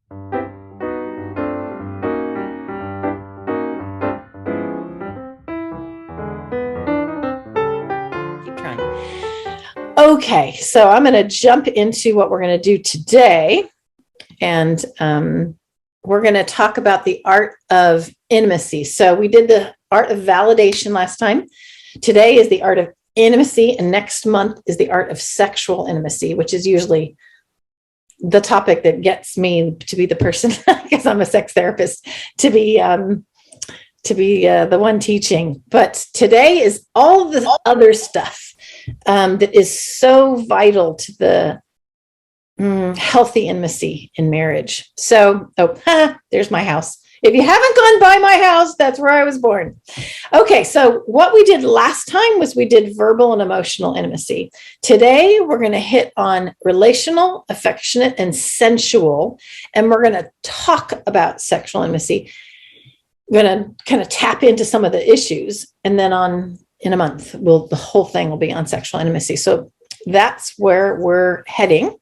Keep trying. Okay, so I'm going to jump into what we're going to do today. And we're going to talk about the art of intimacy. So we did the art of validation last time. Today is the art of intimacy. And next month is the art of sexual intimacy, which is usually the topic that gets me to be the person, because I'm a sex therapist, to be the one teaching. But today is all the other stuff that is so vital to the healthy intimacy in marriage. So, there's my house. If you haven't gone by my house, that's where I was born. Okay, so what we did last time was we did verbal and emotional intimacy. Today, we're going to hit on relational, affectionate, and sensual, and we're going to talk about sexual intimacy. We're going to kind of tap into some of the issues, and then in a month, the whole thing will be on sexual intimacy. So that's where we're heading.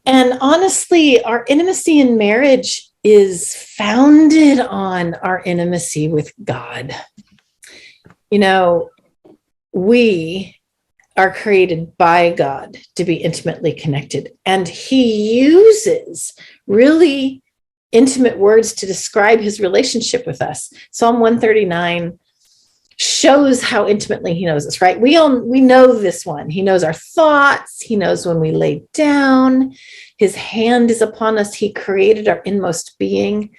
And honestly, our intimacy in marriage is founded on our intimacy with God. You know, we are created by God to be intimately connected, and He uses really intimate words to describe His relationship with us. Psalm 139 shows how intimately He knows us, right? We know this one. He knows our thoughts. He knows when we lay down. His hand is upon us. He created our inmost being.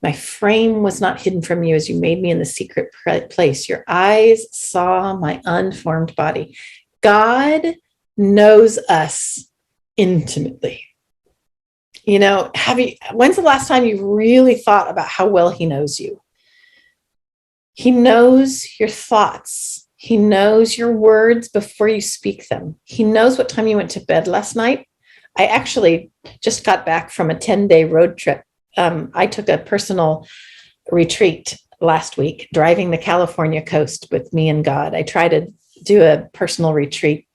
My frame was not hidden from you as you made me in the secret place. Your eyes saw my unformed body. God knows us intimately. You know, when's the last time you really thought about how well He knows you? He knows your thoughts. He knows your words before you speak them. He knows what time you went to bed last night. I actually just got back from a 10-day road trip. I took a personal retreat last week, driving the California coast with me and God. I try to do a personal retreat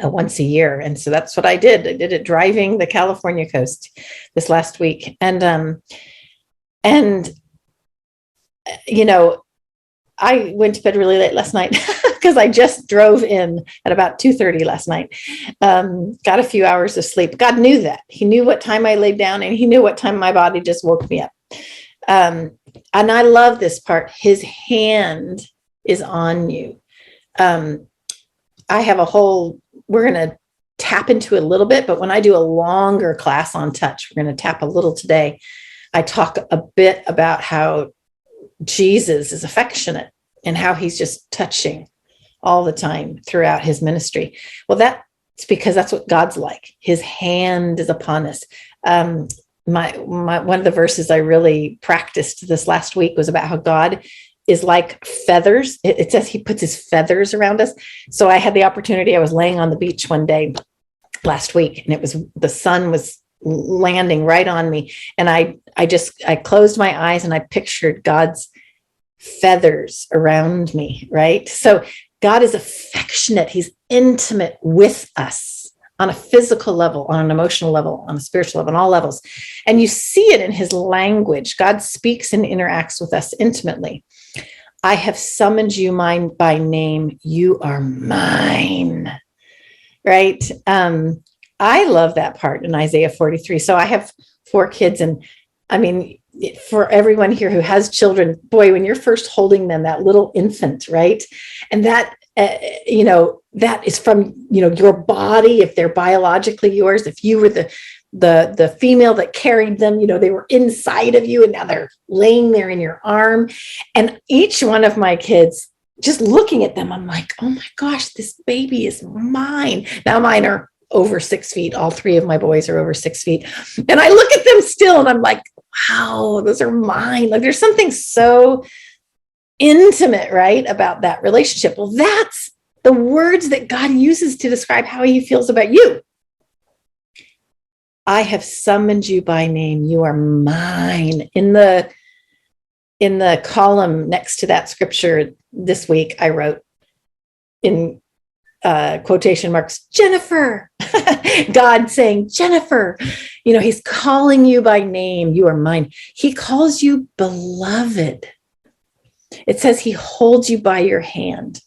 once a year. And so that's what I did. I did it driving the California coast this last week. And you know, I went to bed really late last night because I just drove in at about 2:30 last night. Got a few hours of sleep. God knew that. He knew what time I laid down, and He knew what time my body just woke me up. And I love this part. His hand is on you. I have we're going to tap into a little bit, but when I do a longer class on touch, we're going to tap a little today. I talk a bit about how Jesus is affectionate and how He's just touching all the time throughout His ministry. Well, that's because that's what God's like. His hand is upon us. My one of the verses I really practiced this last week was about how God is like feathers. It says He puts His feathers around us. So I had the opportunity. I was laying on the beach one day last week, and the sun was landing right on me. And I closed my eyes and I pictured God's feathers around me, right? So God is affectionate. He's intimate with us on a physical level, on an emotional level, on a spiritual level, on all levels. And you see it in His language. God speaks and interacts with us intimately. I have summoned you by name. You are mine, right? I love that part in Isaiah 43. So I have 4 kids, and I mean, for everyone here who has children, boy, when you're first holding them, that little infant, right? And that, that is from, your body, if they're biologically yours, if you were the female that carried them, they were inside of you and now they're laying there in your arm. And each one of my kids, just looking at them, I'm like, oh my gosh, this baby is mine. Now mine are over 6 feet. All 3 of my boys are over 6 feet. And I look at them still and I'm like, wow, those are mine. Like there's something so intimate, right, about that relationship. Well, that's the words that God uses to describe how He feels about you. I have summoned you by name. You are mine. In the column next to that scripture this week, I wrote in quotation marks, Jennifer, God saying, Jennifer, He's calling you by name. You are mine. He calls you beloved. It says he holds you by your hand,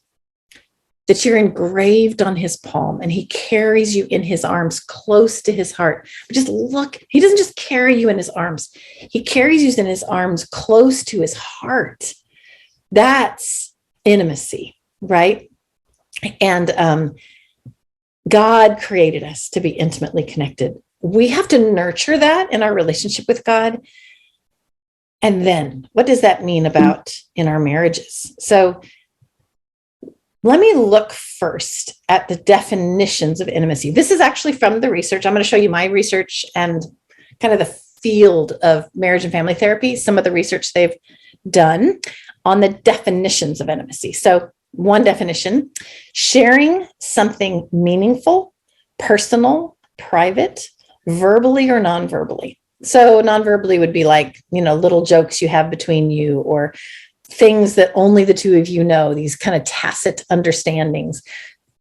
that you're engraved on his palm, and he carries you in his arms close to his heart. But just look, he doesn't just carry you in his arms. He carries you in his arms close to his heart. That's intimacy, right? And God created us to be intimately connected. We have to nurture that in our relationship with God. And then what does that mean about in our marriages? So let me look first at the definitions of intimacy. This is actually from the research. I'm going to show you my research and kind of the field of marriage and family therapy, some of the research they've done on the definitions of intimacy. So one definition, sharing something meaningful, personal, private, verbally or non-verbally. So non-verbally would be like, little jokes you have between you, or things that only the two of you know, these kind of tacit understandings,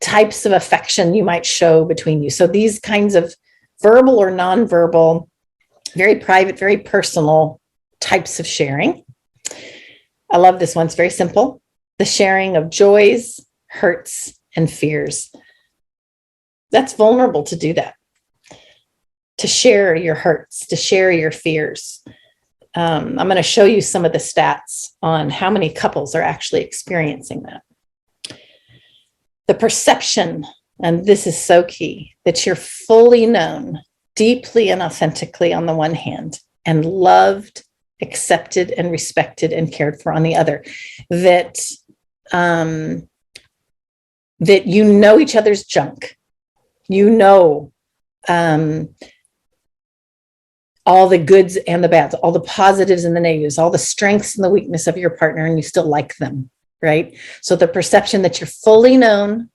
types of affection you might show between you. So these kinds of verbal or non-verbal, very private, very personal types of sharing. I love this one. It's very simple. The sharing of joys, hurts, and fears. That's vulnerable to do that. To share your hurts, to share your fears. I'm going to show you some of the stats on how many couples are actually experiencing that. The perception, and this is so key, that you're fully known, deeply and authentically on the one hand, and loved, accepted, and respected and cared for on the other. That you know each other's junk. All the goods and the bads, all the positives and the negatives, all the strengths and the weakness of your partner, and you still like them, right? So the perception that you're fully known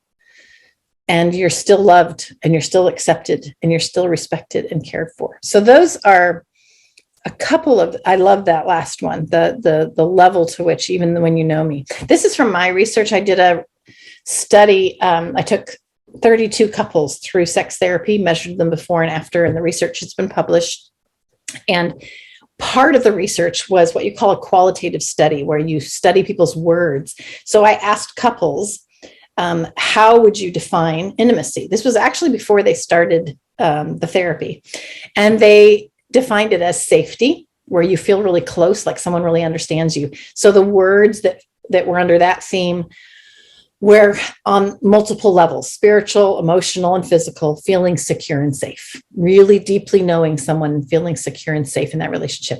and you're still loved and you're still accepted and you're still respected and cared for. So those are a couple of, I love that last one, the level to which even when you know me. This is from my research. I did a study. I took 32 couples through sex therapy, measured them before and after, and the research has been published. And part of the research was what you call a qualitative study, where you study people's words. So I asked couples, how would you define intimacy? This was actually before they started the therapy. And they defined it as safety, where you feel really close, like someone really understands you. So the words that were under that theme were on multiple levels: spiritual, emotional, and physical, feeling secure and safe, really deeply knowing someone and feeling secure and safe in that relationship.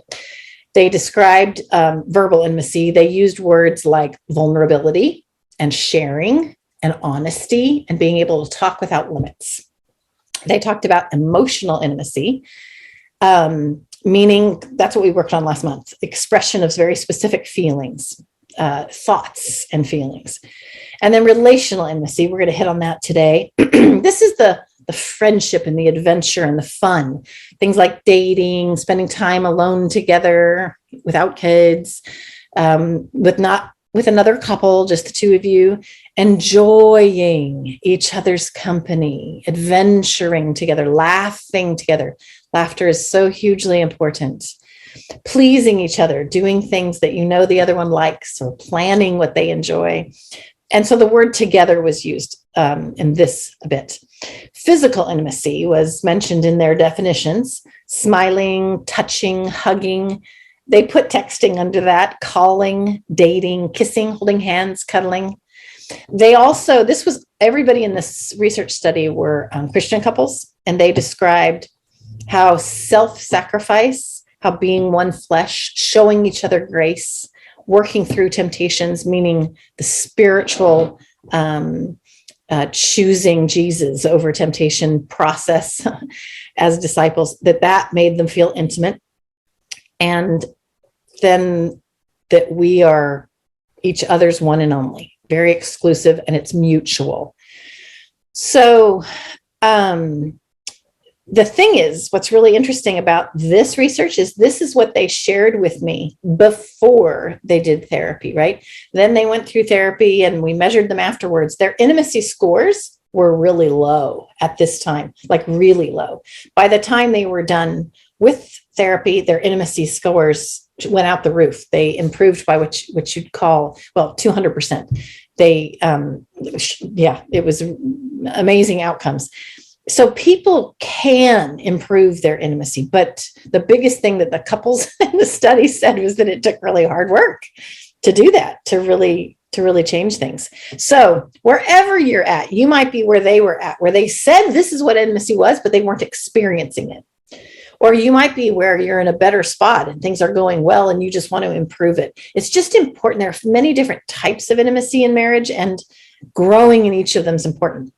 They described verbal intimacy. They used words like vulnerability and sharing and honesty and being able to talk without limits. They talked about emotional intimacy, meaning that's what we worked on last month, expression of very specific feelings, thoughts and feelings. And then relational intimacy, we're going to hit on that today. This is the friendship and the adventure and the fun, things like dating, spending time alone together without kids, with another couple, just the two of you, enjoying each other's company, adventuring together, laughing together. Laughter is so hugely important. Pleasing each other, doing things that you know the other one likes, or planning what they enjoy. And so the word together was used in this a bit. Physical intimacy was mentioned in their definitions: smiling, touching, hugging. They put texting under that: calling, dating, kissing, holding hands, cuddling. They also, this was, everybody in this research study were Christian couples, and they described how self-sacrifice, how being one flesh, showing each other grace, working through temptations, meaning the spiritual choosing Jesus over temptation process as disciples, that made them feel intimate. And then that we are each other's one and only, very exclusive, and it's mutual. So the thing is, what's really interesting about this research is this is what they shared with me before they did therapy, right? Then they went through therapy and we measured them afterwards. Their intimacy scores were really low at this time, like really low. By the time they were done with therapy, their intimacy scores went out the roof. They improved by what you'd call, well, 200%. They, it was amazing outcomes. So people can improve their intimacy, but the biggest thing that the couples in the study said was that it took really hard work to do that, to really change things. So wherever you're at, you might be where they were at, where they said this is what intimacy was, but they weren't experiencing it. Or you might be where you're in a better spot and things are going well and you just want to improve it. It's just important. There are many different types of intimacy in marriage, and growing in each of them is important.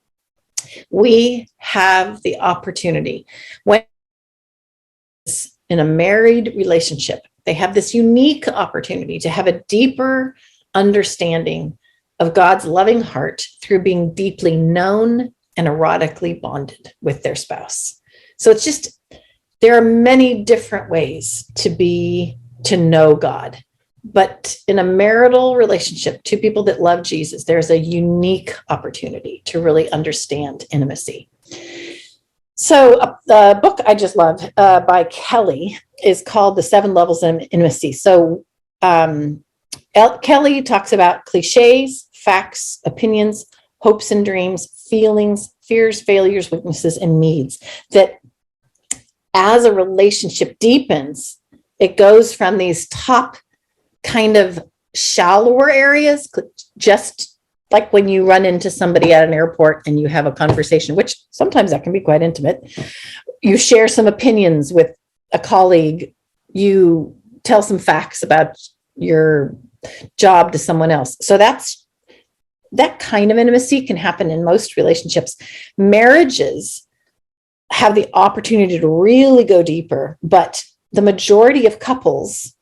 We have the opportunity, when in a married relationship, they have this unique opportunity to have a deeper understanding of God's loving heart through being deeply known and erotically bonded with their spouse. So it's just, there are many different ways to know God. But in a marital relationship, two people that love Jesus, there's a unique opportunity to really understand intimacy. So the book I just love by Kelly is called The 7 Levels of Intimacy. So Kelly talks about cliches, facts, opinions, hopes and dreams, feelings, fears, failures, weaknesses, and needs. That as a relationship deepens, it goes from these top kind of shallower areas, just like when you run into somebody at an airport and you have a conversation, which sometimes that can be quite intimate. You share some opinions with a colleague, you tell some facts about your job to someone else. So that kind of intimacy can happen in most relationships. Marriages have the opportunity to really go deeper, but the majority of couples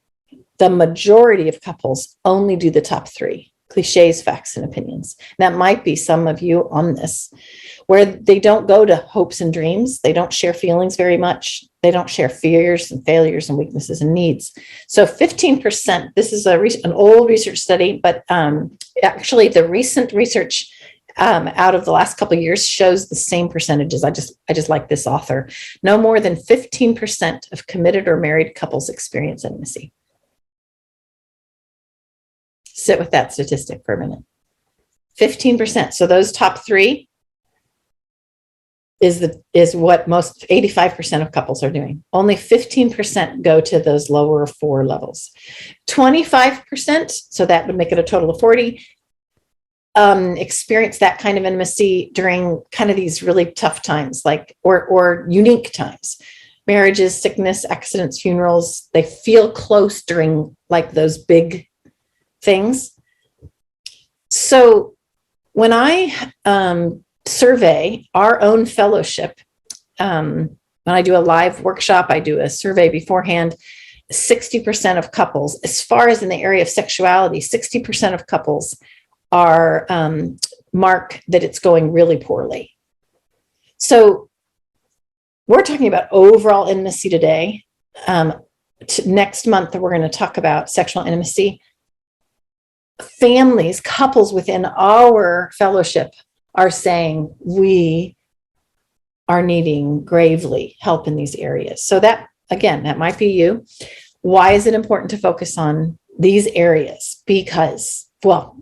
only do the top 3: cliches, facts, and opinions. That might be some of you on this, where they don't go to hopes and dreams. They don't share feelings very much. They don't share fears and failures and weaknesses and needs. So 15%, this is an old research study, but actually the recent research out of the last couple of years shows the same percentages. I just like this author. No more than 15% of committed or married couples experience intimacy. Sit with that statistic for a minute. 15%. So those top 3 is what most 85% of couples are doing. Only 15% go to those lower 4 levels. 25%, so that would make it a total of 40, experience that kind of intimacy during kind of these really tough times, like or unique times. Marriages, sickness, accidents, funerals. They feel close during like those big things. So when I survey our own fellowship, when I do a live workshop, I do a survey beforehand, 60% of couples, as far as in the area of sexuality, 60% of couples are mark that it's going really poorly. So we're talking about overall intimacy today. Next month, we're going to talk about sexual intimacy. Families, couples within our fellowship are saying we are needing gravely help in these areas. So that, again, that might be you. Why is it important to focus on these areas? Because, well,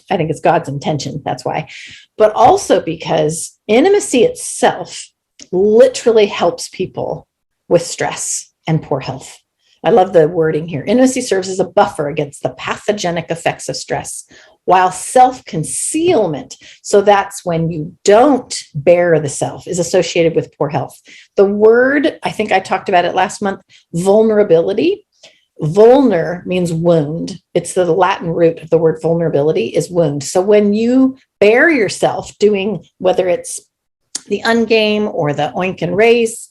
I think it's God's intention. That's why. But also because intimacy itself literally helps people with stress and poor health. I love the wording here. Intimacy serves as a buffer against the pathogenic effects of stress, while self-concealment, so that's when you don't bear the self, is associated with poor health. The word, I think I talked about it last month, vulnerability. Vulner means wound. It's the Latin root of the word vulnerability is wound. So when you bear yourself doing, whether it's the ungame or the oink and raise,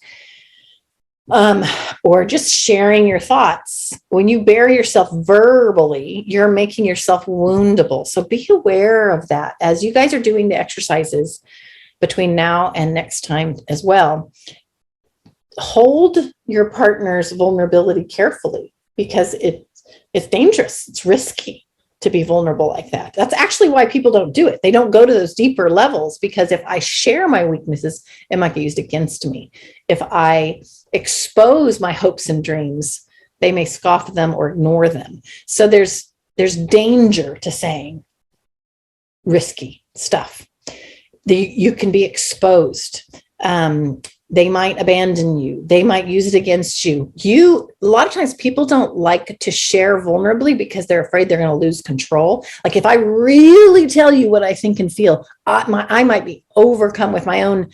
or just sharing your thoughts, when you bear yourself verbally, you're making yourself woundable. So be aware of that as you guys are doing the exercises between now and next time as well. Hold your partner's vulnerability carefully because it's dangerous. It's risky. to be vulnerable like that. That's actually why people don't do it. They don't go to those deeper levels, because if I share my weaknesses, it might get used against me. If I expose my hopes and dreams, they may scoff them or ignore them. So there's danger to saying risky stuff. You can be exposed. They might abandon you. They might use it against you. A lot of times people don't like to share vulnerably because they're afraid they're going to lose control. Like if I really tell you what I think and feel, I might be overcome with my own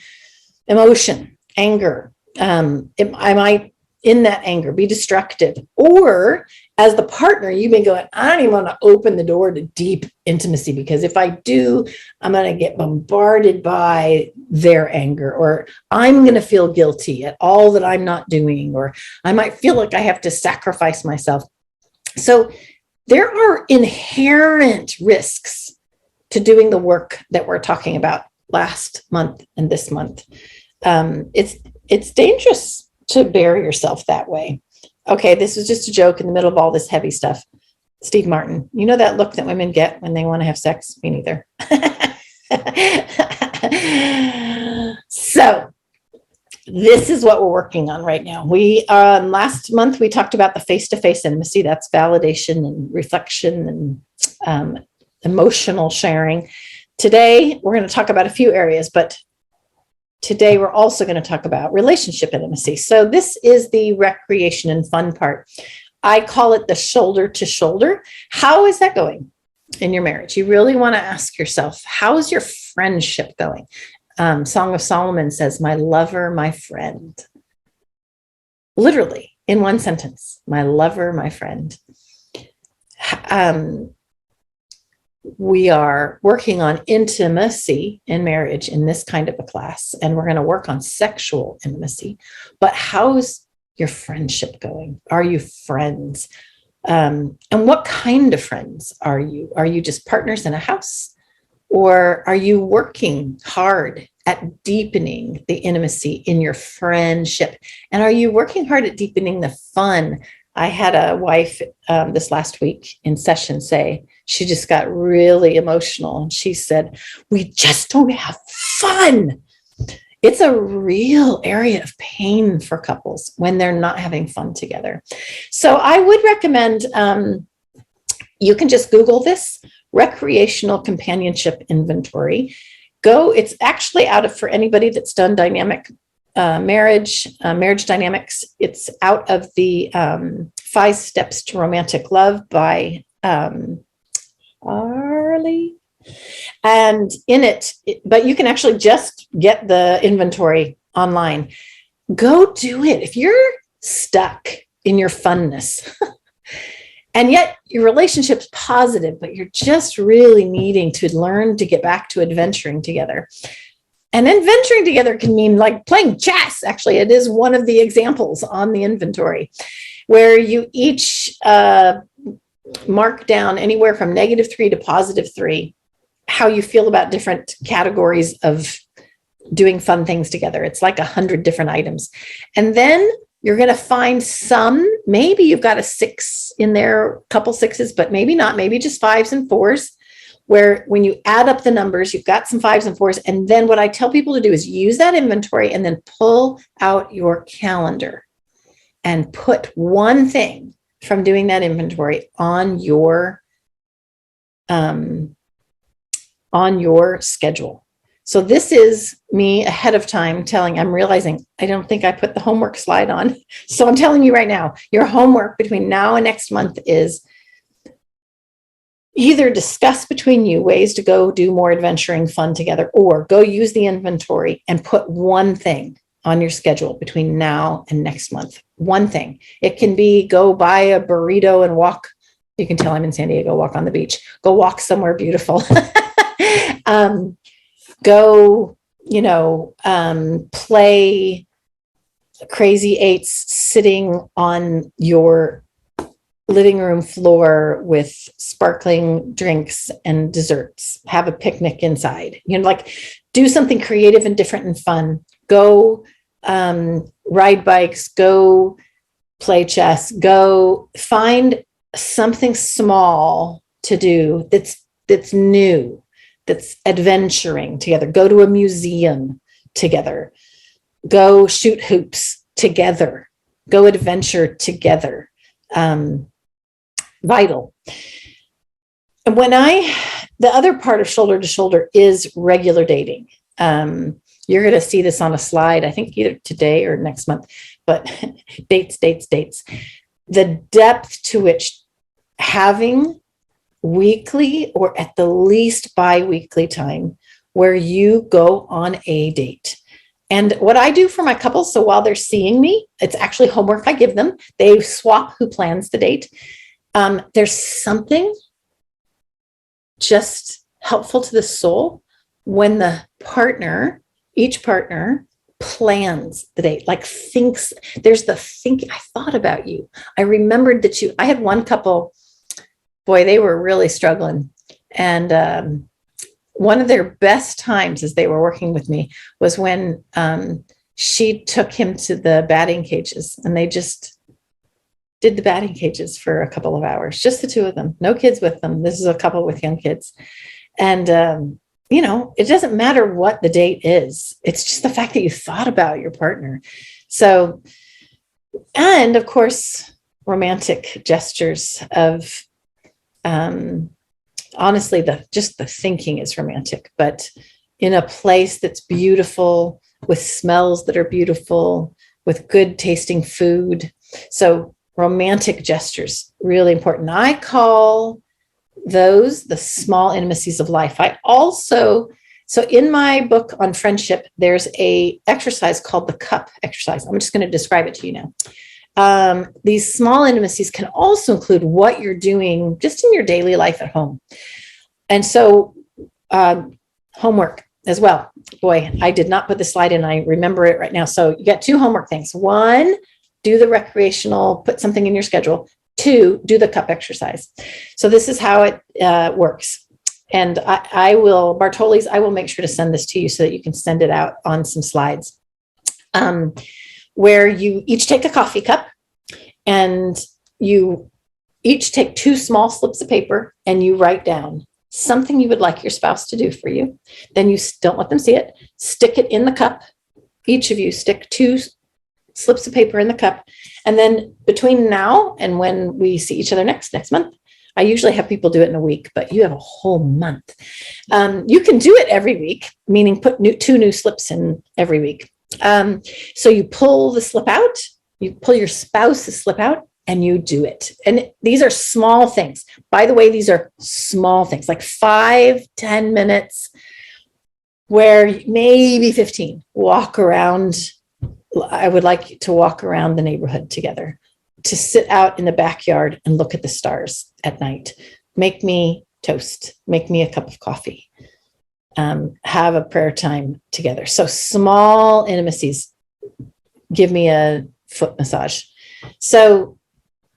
emotion, anger. I might, in that anger, be destructive. Or as the partner, you may go, I don't even want to open the door to deep intimacy, because if I do, I'm going to get bombarded by their anger, or I'm going to feel guilty at all that I'm not doing, or I might feel like I have to sacrifice myself. So there are inherent risks to doing the work that we're talking about last month and this month. It's dangerous to bury yourself that way. Okay, this was just a joke in the middle of all this heavy stuff. Steve Martin, you know that look that women get when they want to have sex? Me neither. So this is what we're working on right now. Last month we talked about the face-to-face intimacy. That's validation and reflection and emotional sharing. Today we're going to talk about a few areas, but today we're also going to talk about relationship intimacy. So this is the recreation and fun part. I call it the shoulder to shoulder. How is that going in your marriage? You really want to ask yourself, how is your friendship going? Song of Solomon says, my lover, my friend. Literally in one sentence, my lover, my friend. We are working on intimacy in marriage in this kind of a class, and we're going to work on sexual intimacy. But how's your friendship going? Are you friends? And what kind of friends are you? Are you just partners in a house? Or are you working hard at deepening the intimacy in your friendship? And are you working hard at deepening the fun? I had a wife this last week in session say, she just got really emotional. And she said, we just don't have fun. It's a real area of pain for couples when they're not having fun together. So I would recommend you can just Google this, recreational companionship inventory. It's actually for anybody that's done dynamic marriage dynamics. It's out of the 5 Steps to Romantic Love by Arlie. And in it, but you can actually just get the inventory online. Go do it. If you're stuck in your funness and yet your relationship's positive, but you're just really needing to learn to get back to adventuring together. And adventuring together can mean like playing chess. Actually, it is one of the examples on the inventory where you each mark down anywhere from -3 to +3 how you feel about different categories of doing fun things together. It's like 100 different items. And then you're going to find some, maybe you've got a 6 in there, a couple 6s, but maybe not, maybe just 5s and 4s, where when you add up the numbers, you've got some 5s and 4s. And then what I tell people to do is use that inventory and then pull out your calendar and put one thing from doing that inventory on your schedule. So this is me ahead of time I'm realizing I don't think I put the homework slide on. So I'm telling you right now, your homework between now and next month is either discuss between you ways to go do more adventuring fun together, or go use the inventory and put one thing on your schedule between now and next month. One thing. It can be go buy a burrito and walk. You can tell I'm in San Diego, walk on the beach. Go walk somewhere beautiful. Go, play crazy eights sitting on your living room floor with sparkling drinks and desserts. Have a picnic inside. Do something creative and different and fun. Go ride bikes. Go play chess. Go find something small to do that's new, that's adventuring together. Go to a museum together. Go shoot hoops together. Go adventure together. Vital. And the other part of shoulder to shoulder is regular dating. You're going to see this on a slide, I think either today or next month, but dates. The depth to which having weekly or at the least bi-weekly time where you go on a date. And what I do for my couples, so while they're seeing me, it's actually homework I give them. They swap who plans the date. There's something just helpful to the soul when each partner plans the date, like thinks, there's the thinking, I thought about you. I remembered that I had one couple, boy, they were really struggling. And one of their best times as they were working with me was when she took him to the batting cages, and they just did the batting cages for a couple of hours, just the two of them, no kids with them. This is a couple with young kids. And, it doesn't matter what the date is. It's just the fact that you thought about your partner. So, and of course, romantic gestures of, honestly, just the thinking is romantic, but in a place that's beautiful, with smells that are beautiful, with good tasting food. So romantic gestures, really important. I call those the small intimacies of life. So in my book on friendship, there's a exercise called the cup exercise. I'm just going to describe it to you now. These small intimacies can also include what you're doing just in your daily life at home. And so homework as well. Boy, I did not put the slide in. I remember it right now. So you got two homework things. One, do the recreational, put something in your schedule. Two, do the cup exercise. So this is how it works. And I will make sure to send this to you so that you can send it out on some slides. Where you each take a coffee cup and you each take two small slips of paper and you write down something you would like your spouse to do for you. Then you don't let them see it. Stick it in the cup. Each of you stick two slips of paper in the cup. And then between now and when we see each other next month, I usually have people do it in a week, but you have a whole month. You can do it every week, meaning put two new slips in every week. So you pull the slip out, you pull your spouse's slip out, and you do it. And these are small things. By the way, these are small things, like 5-10 minutes, where maybe 15, walk around. I would like you to walk around the neighborhood together, to sit out in the backyard and look at the stars at night. Make me toast, make me a cup of coffee, have a prayer time together. So small intimacies. Give me a foot massage. So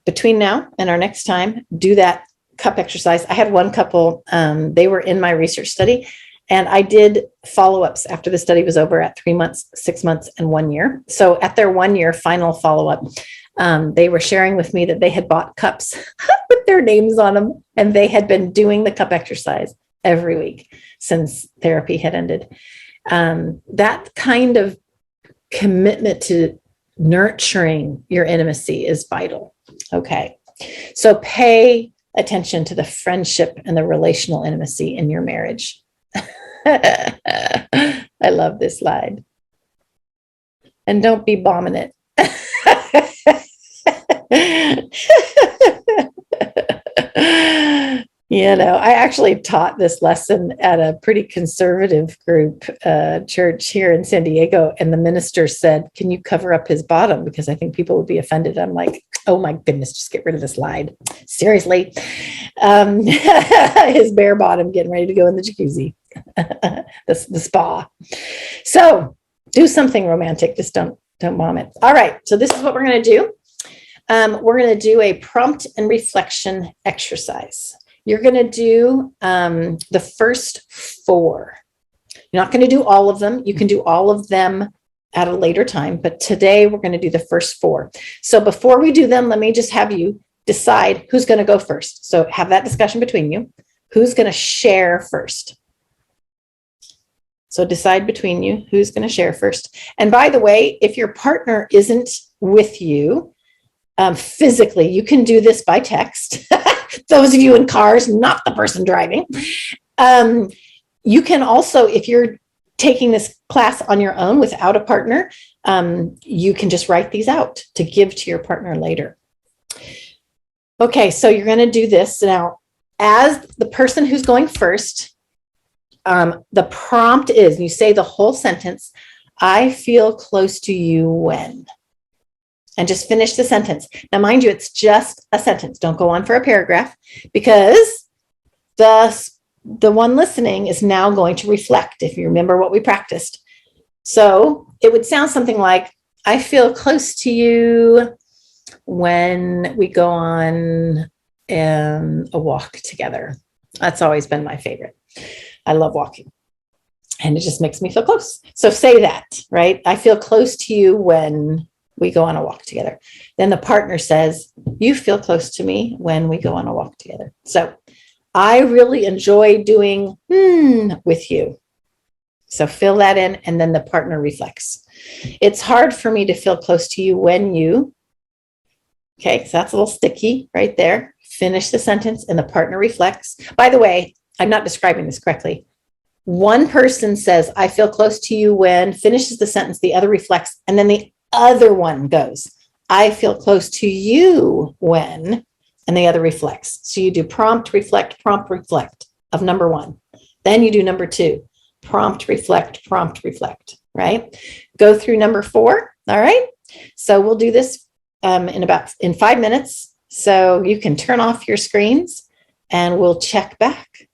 between now and our next time, do that cup exercise. I had one couple, they were in my research study, and I did follow-ups after the study was over at 3 months, 6 months, and 1 year. So at their 1 year final follow-up, they were sharing with me that they had bought cups with their names on them, and they had been doing the cup exercise every week since therapy had ended. That kind of commitment to nurturing your intimacy is vital. Okay. So pay attention to the friendship and the relational intimacy in your marriage. I love this slide. And don't be bombing it. I actually taught this lesson at a pretty conservative group church here in San Diego. And the minister said, "Can you cover up his bottom? Because I think people would be offended." I'm like, oh my goodness, just get rid of the slide. Seriously. His bare bottom getting ready to go in the jacuzzi, the spa. So do something romantic. Just don't bomb it. All right. So this is what we're going to do. We're going to do a prompt and reflection exercise. You're going to do the first 4. You're not going to do all of them. You can do all of them at a later time, but today we're going to do the first 4. So before we do them, let me just have you decide who's going to go first. So have that discussion between you. Who's going to share first? So decide between you who's going to share first. And by the way, if your partner isn't with you physically, you can do this by text. Those of you in cars, not the person driving. You can also, if you're taking this class on your own without a partner, you can just write these out to give to your partner later. Okay, so you're going to do this now. As the person who's going first, the prompt is, you say the whole sentence, I feel close to you when, and just finish the sentence. Now, mind you, it's just a sentence. Don't go on for a paragraph, because the one listening is now going to reflect, if you remember what we practiced. So it would sound something like, I feel close to you when we go on a walk together. That's always been my favorite. I love walking, and it just makes me feel close. So say that, right? I feel close to you when we go on a walk together. Then the partner says, you feel close to me when we go on a walk together. So I really enjoy doing with you. So fill that in, and then the partner reflects. It's hard for me to feel close to you when you, okay, so that's a little sticky right there. Finish the sentence, and the partner reflects. By the way, I'm not describing this correctly. One person says, I feel close to you when, finishes the sentence, the other reflects, and then the other one goes, I feel close to you when, and the other reflects. So you do prompt, reflect of number one. Then you do number two, prompt, reflect, right? Go through number four. All right. So we'll do this in 5 minutes. So you can turn off your screens and we'll check back.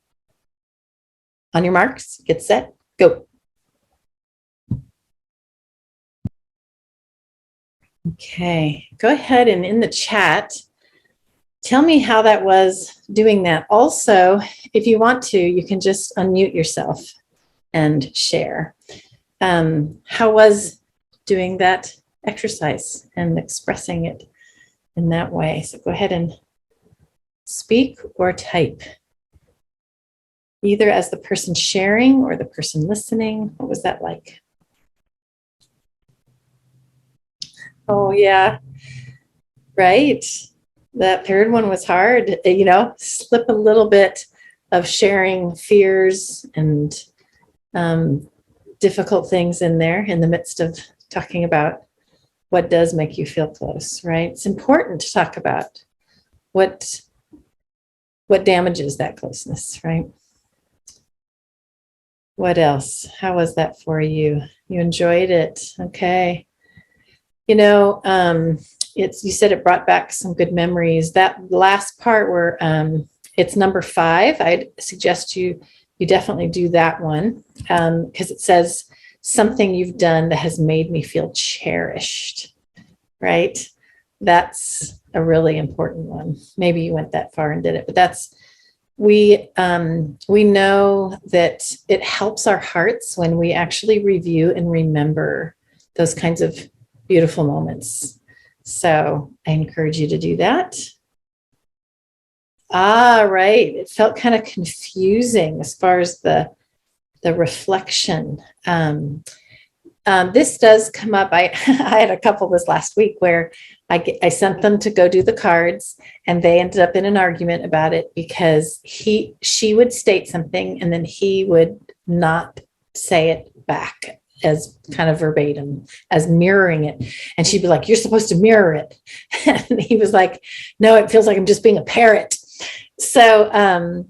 On your marks, get set, go. Okay, go ahead and in the chat, tell me how that was doing that. Also, if you want to, you can just unmute yourself and share. How was doing that exercise and expressing it in that way? So go ahead and speak or type, either as the person sharing or the person listening. What was that like? Oh, yeah, right. That third one was hard, slip a little bit of sharing fears and difficult things in there in the midst of talking about what does make you feel close, right? It's important to talk about what damages that closeness, right? What else? How was that for you? You enjoyed it. Okay. You said it brought back some good memories. That last part where it's number 5, I'd suggest you definitely do that one, because it says something you've done that has made me feel cherished, right? That's a really important one. Maybe you went that far and did it, but we know that it helps our hearts when we actually review and remember those kinds of beautiful moments. So I encourage you to do that. Right. It felt kind of confusing as far as the reflection. This does come up. I had a couple this last week where I sent them to go do the cards, and they ended up in an argument about it because she would state something and then he would not say it back as kind of verbatim, as mirroring it. And she'd be like, you're supposed to mirror it. And he was like, no, it feels like I'm just being a parrot. So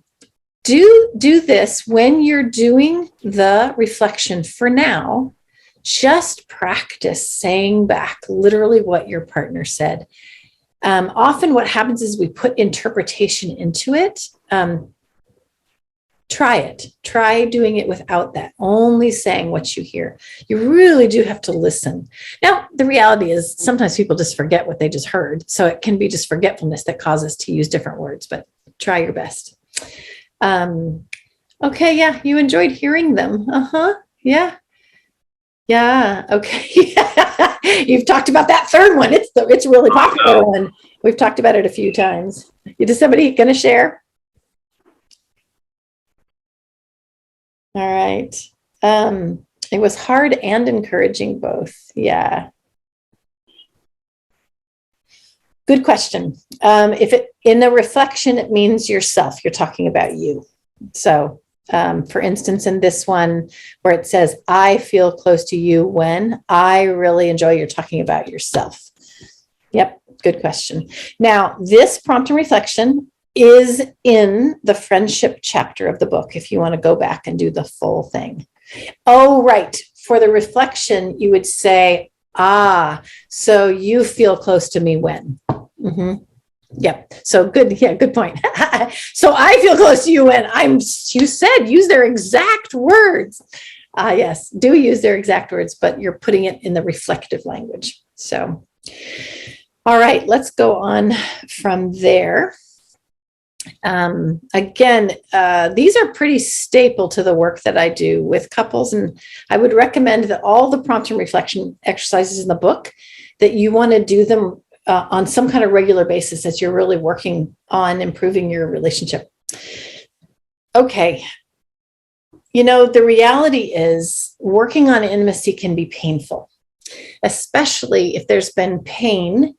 do this when you're doing the reflection. For now, just practice saying back literally what your partner said. Often what happens is we put interpretation into it. Try it. Try doing it without that, only saying what you hear. You really do have to listen. Now, the reality is sometimes people just forget what they just heard. So it can be just forgetfulness that causes us to use different words, but try your best. Okay, yeah, you enjoyed hearing them. Yeah. Yeah, okay. You've talked about that third one. It's a really popular one We've talked about it a few times. Is somebody going to share? All right. It was hard and encouraging both. Yeah. Good question. If it in the reflection, it means yourself. You're talking about you. So, for instance, in this one where it says, I feel close to you when I really enjoy, you're talking about yourself. Yep. Good question. Now, this prompt and reflection is in the friendship chapter of the book, if you want to go back and do the full thing. Oh, right. For the reflection, you would say, so you feel close to me when. Mm-hmm. Yep. So good. Yeah, good point. So I feel close to you when you said, use their exact words. Yes, do use their exact words, but you're putting it in the reflective language. So, all right, let's go on from there. Again, these are pretty staple to the work that I do with couples, and I would recommend that all the prompt and reflection exercises in the book, that you want to do them on some kind of regular basis as you're really working on improving your relationship. Okay. The reality is working on intimacy can be painful, especially if there's been pain,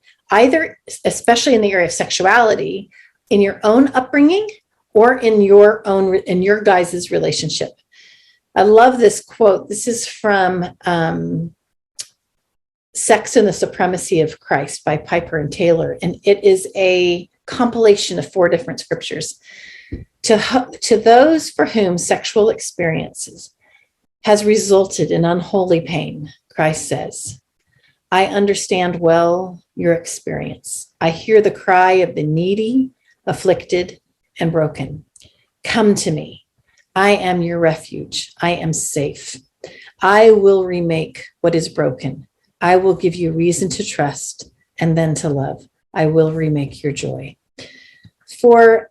especially in the area of sexuality, in your own upbringing or in your guys' relationship. I love this quote. This is from Sex and the Supremacy of Christ by Piper and Taylor. And it is a compilation of 4 different scriptures. To those for whom sexual experiences has resulted in unholy pain, Christ says, I understand well your experience. I hear the cry of the needy, afflicted, and broken. Come to me. I am your refuge. I am safe. I will remake what is broken. I will give you reason to trust and then to love. I will remake your joy. For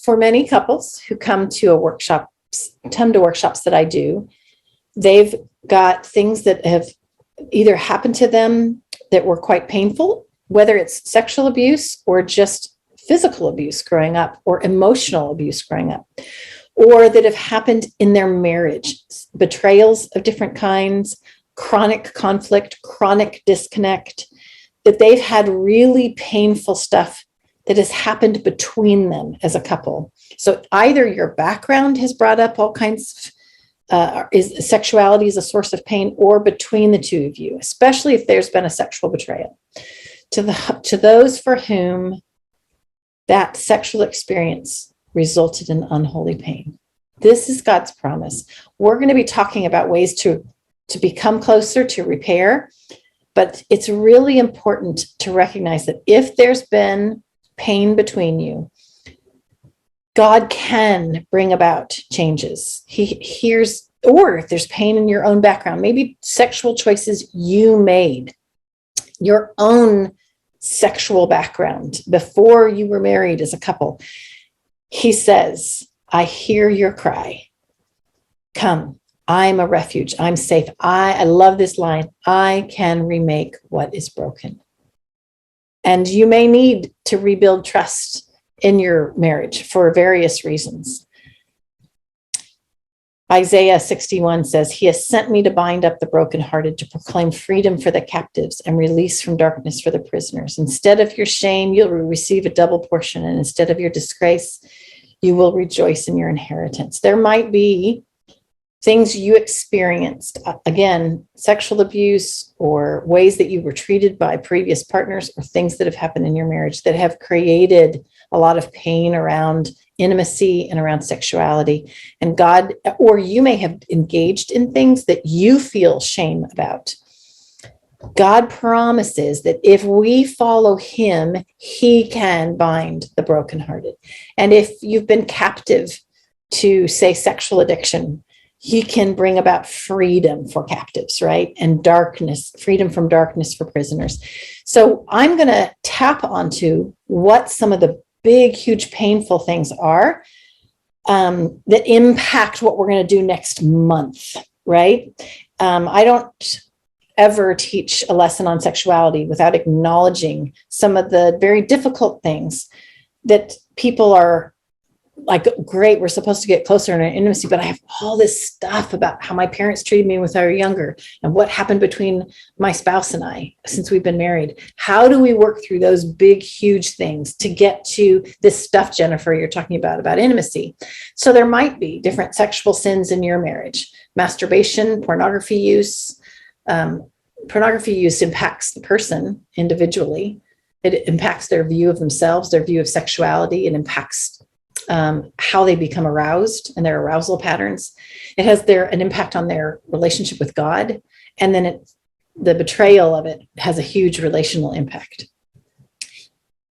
many couples who come to workshops that I do, they've got things that have either happened to them that were quite painful, whether it's sexual abuse or just physical abuse growing up or emotional abuse growing up, or that have happened in their marriage, betrayals of different kinds, chronic conflict, chronic disconnect, that they've had really painful stuff that has happened between them as a couple. So either your background has brought up all kinds of, sexuality is a source of pain, or between the two of you, especially if there's been a sexual betrayal. To those for whom that sexual experience resulted in unholy pain. This is God's promise. We're going to be talking about ways to become closer, to repair, but it's really important to recognize that if there's been pain between you, God can bring about changes. He hears, or if there's pain in your own background, maybe sexual choices you made, your own sexual background before you were married as a couple. He says, I hear your cry. Come, I'm a refuge. I'm safe. I love this line. I can remake what is broken. And you may need to rebuild trust in your marriage for various reasons. Isaiah 61 says, He has sent me to bind up the brokenhearted, to proclaim freedom for the captives and release from darkness for the prisoners. Instead of your shame, you'll receive a double portion. And instead of your disgrace, you will rejoice in your inheritance. There might be things you experienced, again, sexual abuse or ways that you were treated by previous partners or things that have happened in your marriage that have created a lot of pain around intimacy and around sexuality. And God, or you may have engaged in things that you feel shame about. God promises that if we follow him, he can bind the brokenhearted. And if you've been captive to, say, sexual addiction, he can bring about freedom for captives, right? And darkness, freedom from darkness for prisoners. So I'm going to tap onto what some of the big, huge, painful things are that impact what we're going to do next month, right? I don't ever teach a lesson on sexuality without acknowledging some of the very difficult things that people are like, great, we're supposed to get closer in our intimacy, but I have all this stuff about how my parents treated me when I was younger and what happened between my spouse and I since we've been married. How do we work through those big, huge things to get to this stuff, Jennifer, you're talking about intimacy? So there might be different sexual sins in your marriage. Masturbation, pornography use. Pornography use impacts the person individually. It impacts their view of themselves, their view of sexuality. It impacts how they become aroused and their arousal patterns. It has an impact on their relationship with God. And then the betrayal of it has a huge relational impact.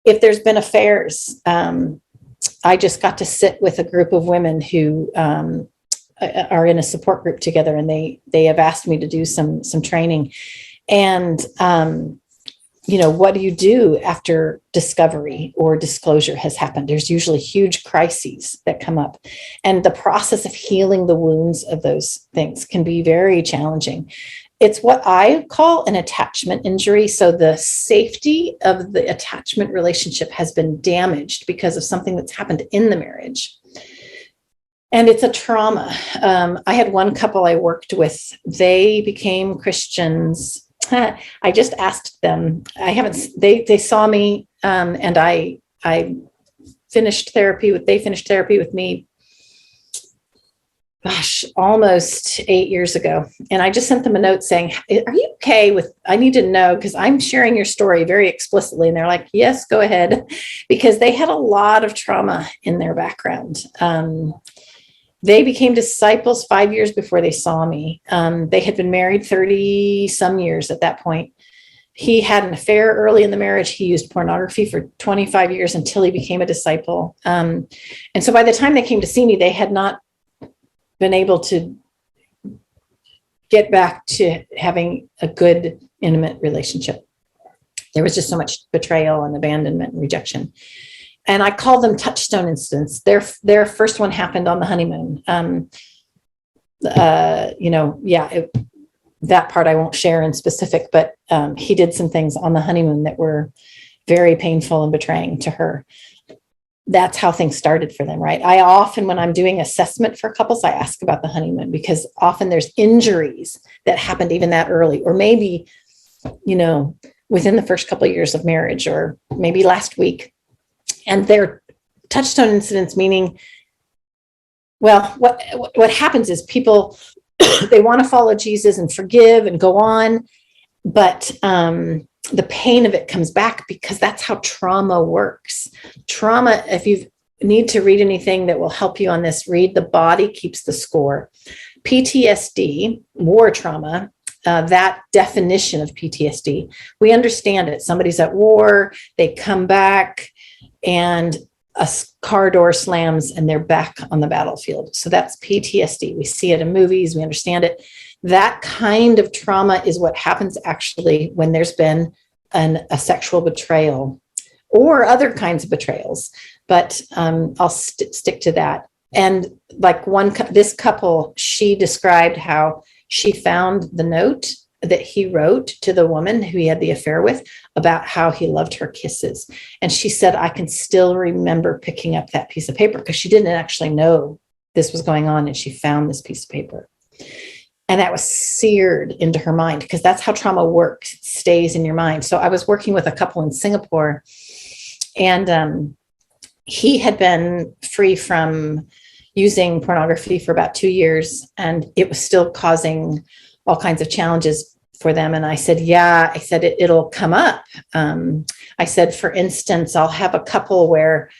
If there's been affairs, I just got to sit with a group of women who are in a support group together, and they have asked me to do some training. And what do you do after discovery or disclosure has happened? There's usually huge crises that come up, and the process of healing the wounds of those things can be very challenging. It's what I call an attachment injury. So the safety of the attachment relationship has been damaged because of something that's happened in the marriage. And it's a trauma. I had one couple I worked with. They became Christians. I just asked them. They saw me, and I finished therapy they finished therapy with me, almost 8 years ago. And I just sent them a note saying, are you okay I need to know, because I'm sharing your story very explicitly. And they're like, yes, go ahead. Because they had a lot of trauma in their background. They became disciples 5 years before they saw me. They had been married 30 some years at that point. He had an affair early in the marriage. He used pornography for 25 years until he became a disciple. And so by the time they came to see me, they had not been able to get back to having a good, intimate relationship. There was just so much betrayal and abandonment and rejection. And I call them touchstone incidents. Their first one happened on the honeymoon. That part I won't share in specific, but he did some things on the honeymoon that were very painful and betraying to her. That's how things started for them, right? I often, when I'm doing assessment for couples, I ask about the honeymoon, because often there's injuries that happened even that early, or maybe, within the first couple of years of marriage, or maybe last week. And they're touchstone incidents, meaning, well, what happens is people, they want to follow Jesus and forgive and go on, but the pain of it comes back, because that's how trauma works. Trauma, if you need to read anything that will help you on this, read The Body Keeps the Score. PTSD, war trauma, that definition of PTSD, we understand it. Somebody's at war, they come back, and a car door slams and they're back on the battlefield. So that's PTSD. We see it in movies, we understand it. That kind of trauma is what happens actually when there's been a sexual betrayal or other kinds of betrayals. But I'll stick to that. And like this couple, she described how she found the note that he wrote to the woman who he had the affair with about how he loved her kisses. And she said, I can still remember picking up that piece of paper, because she didn't actually know this was going on. And she found this piece of paper. And that was seared into her mind, because that's how trauma works. It stays in your mind. So I was working with a couple in Singapore, and he had been free from using pornography for about 2 years, and it was still causing all kinds of challenges for them. And I said, it'll come up. I said, for instance, I'll have a couple where,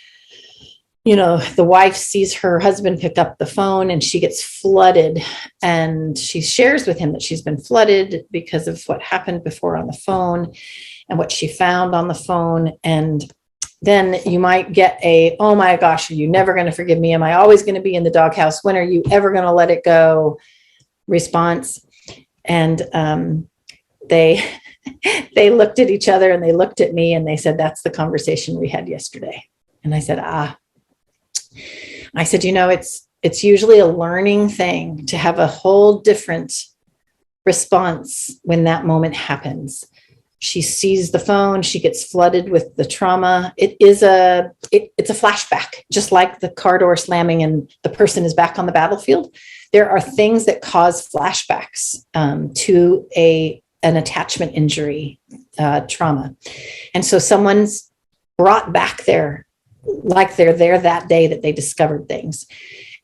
the wife sees her husband pick up the phone and she gets flooded, and she shares with him that she's been flooded because of what happened before on the phone and what she found on the phone. And then you might get oh my gosh, are you never going to forgive me? Am I always going to be in the doghouse? When are you ever going to let it go? Response. And they looked at each other, and they looked at me, and they said, that's the conversation we had yesterday. And I said, it's usually a learning thing to have a whole different response when that moment happens. She sees the phone, she gets flooded with the trauma. It's a flashback, just like the car door slamming and the person is back on the battlefield. There are things that cause flashbacks to an attachment injury trauma. And so someone's brought back there like they're there that day that they discovered things.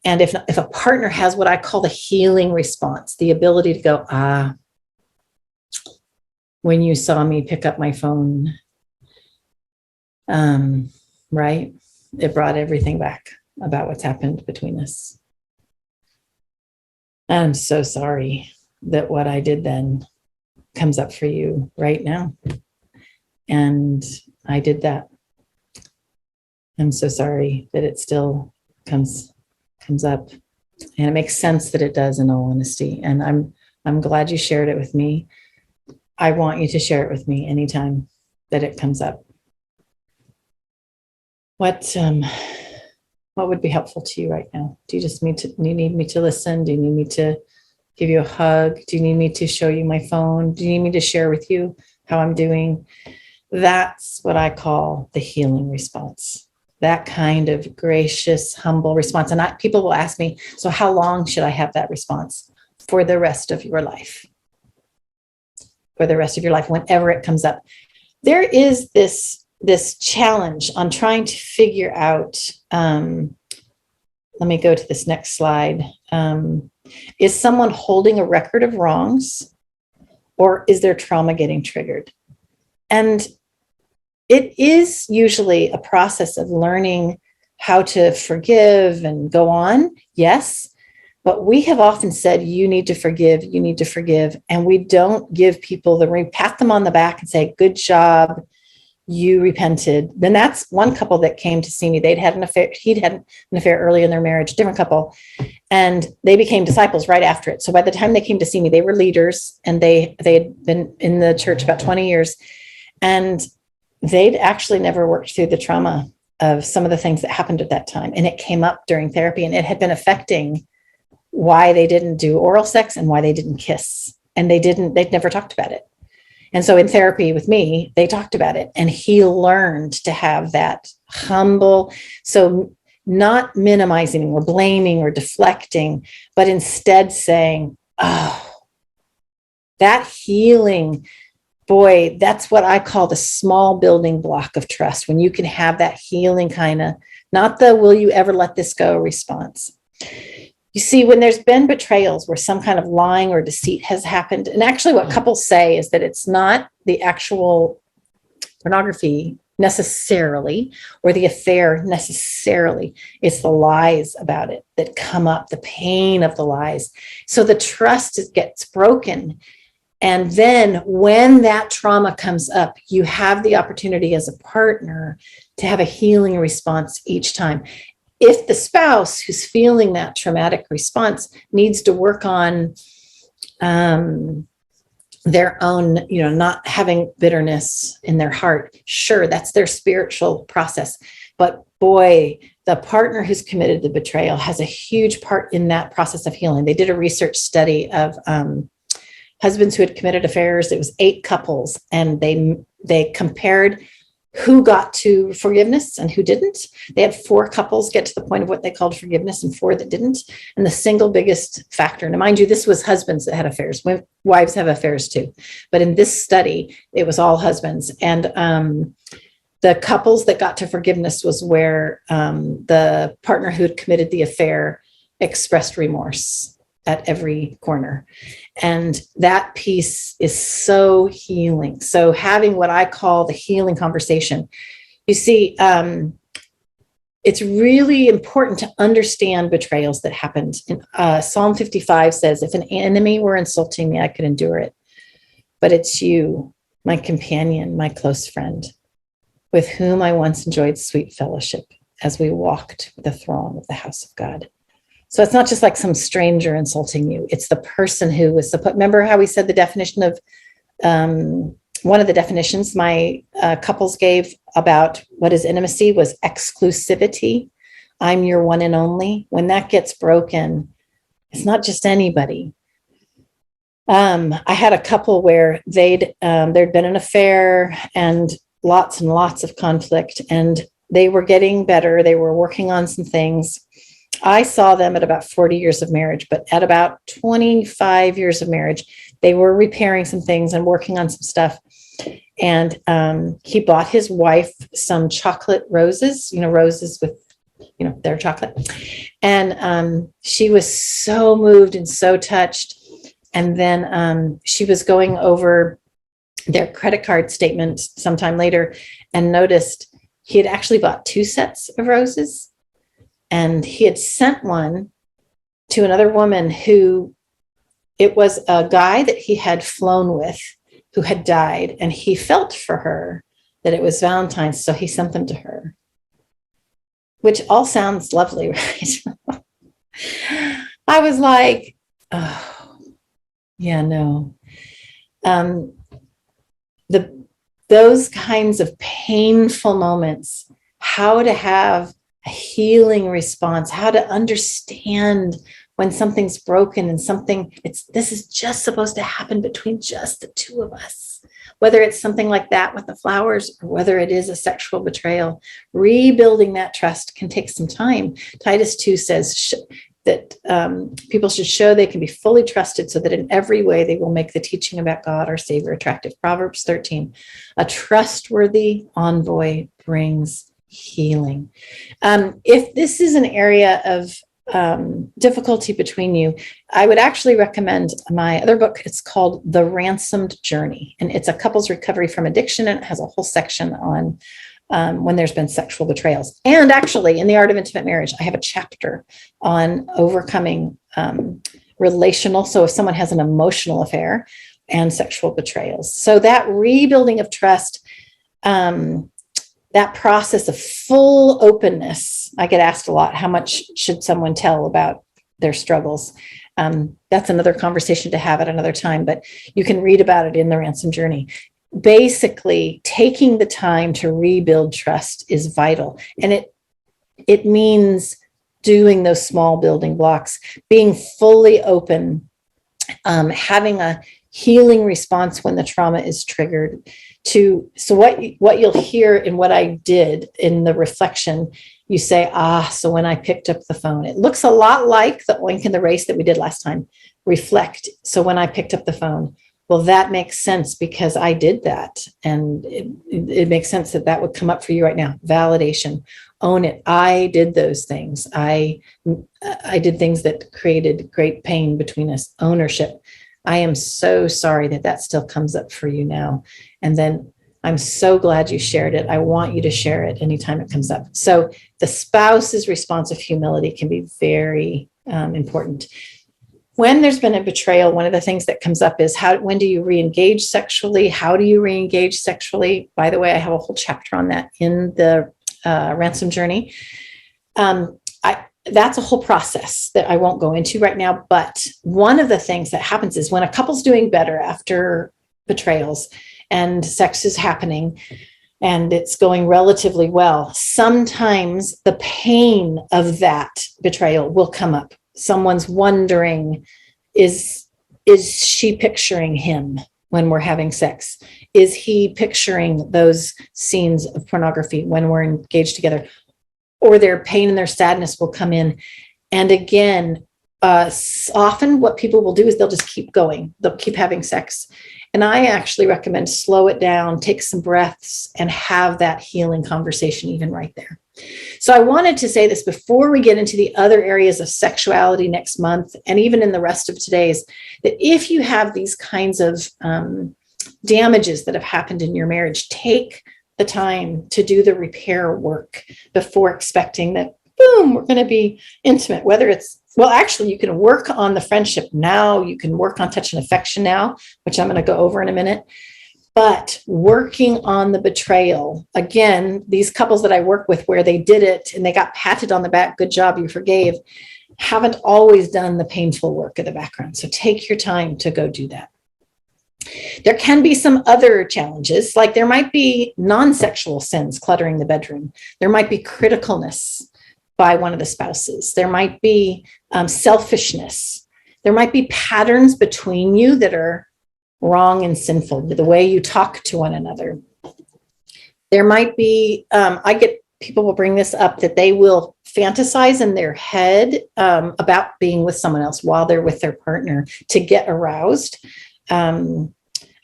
And if a partner has what I call the healing response, the ability to go, when you saw me pick up my phone, right? It brought everything back about what's happened between us. I'm so sorry that what I did then comes up for you right now. And I did that. I'm so sorry that it still comes up. And it makes sense that it does, in all honesty. And I'm glad you shared it with me. I want you to share it with me anytime that it comes up. What would be helpful to you right now? Do you need me to listen? Do you need me to give you a hug? Do you need me to show you my phone? Do you need me to share with you how I'm doing? That's what I call the healing response. That kind of gracious, humble response. And people will ask me, so how long should I have that response? For the rest of your life. For the rest of your life, whenever it comes up. There is this challenge on trying to figure out, let me go to this next slide. Is someone holding a record of wrongs, or is their trauma getting triggered? And it is usually a process of learning how to forgive and go on, yes. But we have often said, you need to forgive, and we don't give people we pat them on the back and say, good job, you repented. Then that's one couple that came to see me. They'd had an affair. He'd had an affair early in their marriage, different couple, and they became disciples right after it. So by the time they came to see me, they were leaders, and they had been in the church about 20 years, and they'd actually never worked through the trauma of some of the things that happened at that time. And it came up during therapy, and it had been affecting why they didn't do oral sex and why they didn't kiss. And they'd never talked about it. And so in therapy with me, they talked about it, and he learned to have that humble, so not minimizing or blaming or deflecting, but instead saying, oh, that healing, boy, that's what I call the small building block of trust. When you can have that healing kind of, not the will you ever let this go response. You see, when there's been betrayals where some kind of lying or deceit has happened, and actually what couples say is that it's not the actual pornography necessarily, or the affair necessarily, it's the lies about it that come up, the pain of the lies. So the trust gets broken. And then when that trauma comes up, you have the opportunity as a partner to have a healing response each time. If the spouse who's feeling that traumatic response needs to work on their own, not having bitterness in their heart, sure, that's their spiritual process. But boy, the partner who's committed the betrayal has a huge part in that process of healing. They did a research study of husbands who had committed affairs. It was 8 couples, and they compared who got to forgiveness and who didn't. They had 4 couples get to the point of what they called forgiveness and 4 that didn't. And the single biggest factor, now mind you, this was husbands that had affairs. Wives have affairs too. But in this study, it was all husbands. And the couples that got to forgiveness was where the partner who had committed the affair expressed remorse at every corner. And that piece is so healing. So having what I call the healing conversation, you see, it's really important to understand betrayals that happened. Psalm 55 says, if an enemy were insulting me, I could endure it. But it's you, my companion, my close friend, with whom I once enjoyed sweet fellowship as we walked the throng of the house of God. So it's not just like some stranger insulting you. It's the person who was supposed. Remember how we said the definition of one of the definitions my couples gave about what is intimacy was exclusivity. I'm your one and only. When that gets broken, it's not just anybody. I had a couple where there'd been an affair and lots of conflict, and they were getting better. They were working on some things. I saw them at about 40 years of marriage, but at about 25 years of marriage, they were repairing some things and working on some stuff. And he bought his wife some chocolate roses, roses with, their chocolate. And she was so moved and so touched. And then she was going over their credit card statement sometime later and noticed he had actually bought 2 sets of roses. And he had sent one to another woman who, it was a guy that he had flown with who had died. And he felt for her that it was Valentine's. So he sent them to her, which all sounds lovely, right? I was like, oh, yeah, no. Those kinds of painful moments, how to have a healing response, how to understand when something's broken and this is just supposed to happen between just the two of us, whether it's something like that with the flowers or whether it is a sexual betrayal. Rebuilding that trust can take some time. Titus 2 says that people should show they can be fully trusted so that in every way they will make the teaching about God, our Savior, attractive. Proverbs 13, a trustworthy envoy brings healing. If this is an area of difficulty between you, I would actually recommend my other book. It's called The Ransomed Journey, and it's a couple's recovery from addiction, and it has a whole section on when there's been sexual betrayals. And actually, in The Art of Intimate Marriage, I have a chapter on overcoming relational. So if someone has an emotional affair and sexual betrayals. So that rebuilding of trust, that process of full openness, I get asked a lot, how much should someone tell about their struggles? That's another conversation to have at another time, but you can read about it in The Ransom Journey. Basically, taking the time to rebuild trust is vital. And it means doing those small building blocks, being fully open, having a healing response when the trauma is triggered. So what you'll hear in what I did in the reflection, you say, so when I picked up the phone, it looks a lot like the oink and the race that we did last time. Reflect. So when I picked up the phone, well, that makes sense because I did that. And it makes sense that would come up for you right now. Validation. Own it. I did those things. I did things that created great pain between us. Ownership. I am so sorry that still comes up for you now. And then I'm so glad you shared it. I want you to share it anytime it comes up. So the spouse's response of humility can be very important. When there's been a betrayal, one of the things that comes up is when do you re-engage sexually? How do you re-engage sexually? By the way, I have a whole chapter on that in the Ransom Journey. That's a whole process that I won't go into right now. But one of the things that happens is when a couple's doing better after betrayals and sex is happening and it's going relatively well, sometimes the pain of that betrayal will come up. Someone's wondering, is she picturing him when we're having sex? Is he picturing those scenes of pornography when we're engaged together? Or their pain and their sadness will come in. And again, often what people will do is they'll just keep going. They'll keep having sex. And I actually recommend slow it down, take some breaths, and have that healing conversation even right there. So I wanted to say this before we get into the other areas of sexuality next month, and even in the rest of today's, that if you have these kinds of damages that have happened in your marriage, take the time to do the repair work before expecting that, boom, we're going to be intimate. Whether it's, well, actually, you can work on the friendship now. You can work on touch and affection now, which I'm going to go over in a minute. But working on the betrayal, again, these couples that I work with where they did it and they got patted on the back, good job, you forgave, haven't always done the painful work of the background. So take your time to go do that. There can be some other challenges, like there might be non-sexual sins cluttering the bedroom. There might be criticalness by one of the spouses. There might be selfishness. There might be patterns between you that are wrong and sinful, the way you talk to one another. There might be, I get people will bring this up, that they will fantasize in their head about being with someone else while they're with their partner to get aroused. I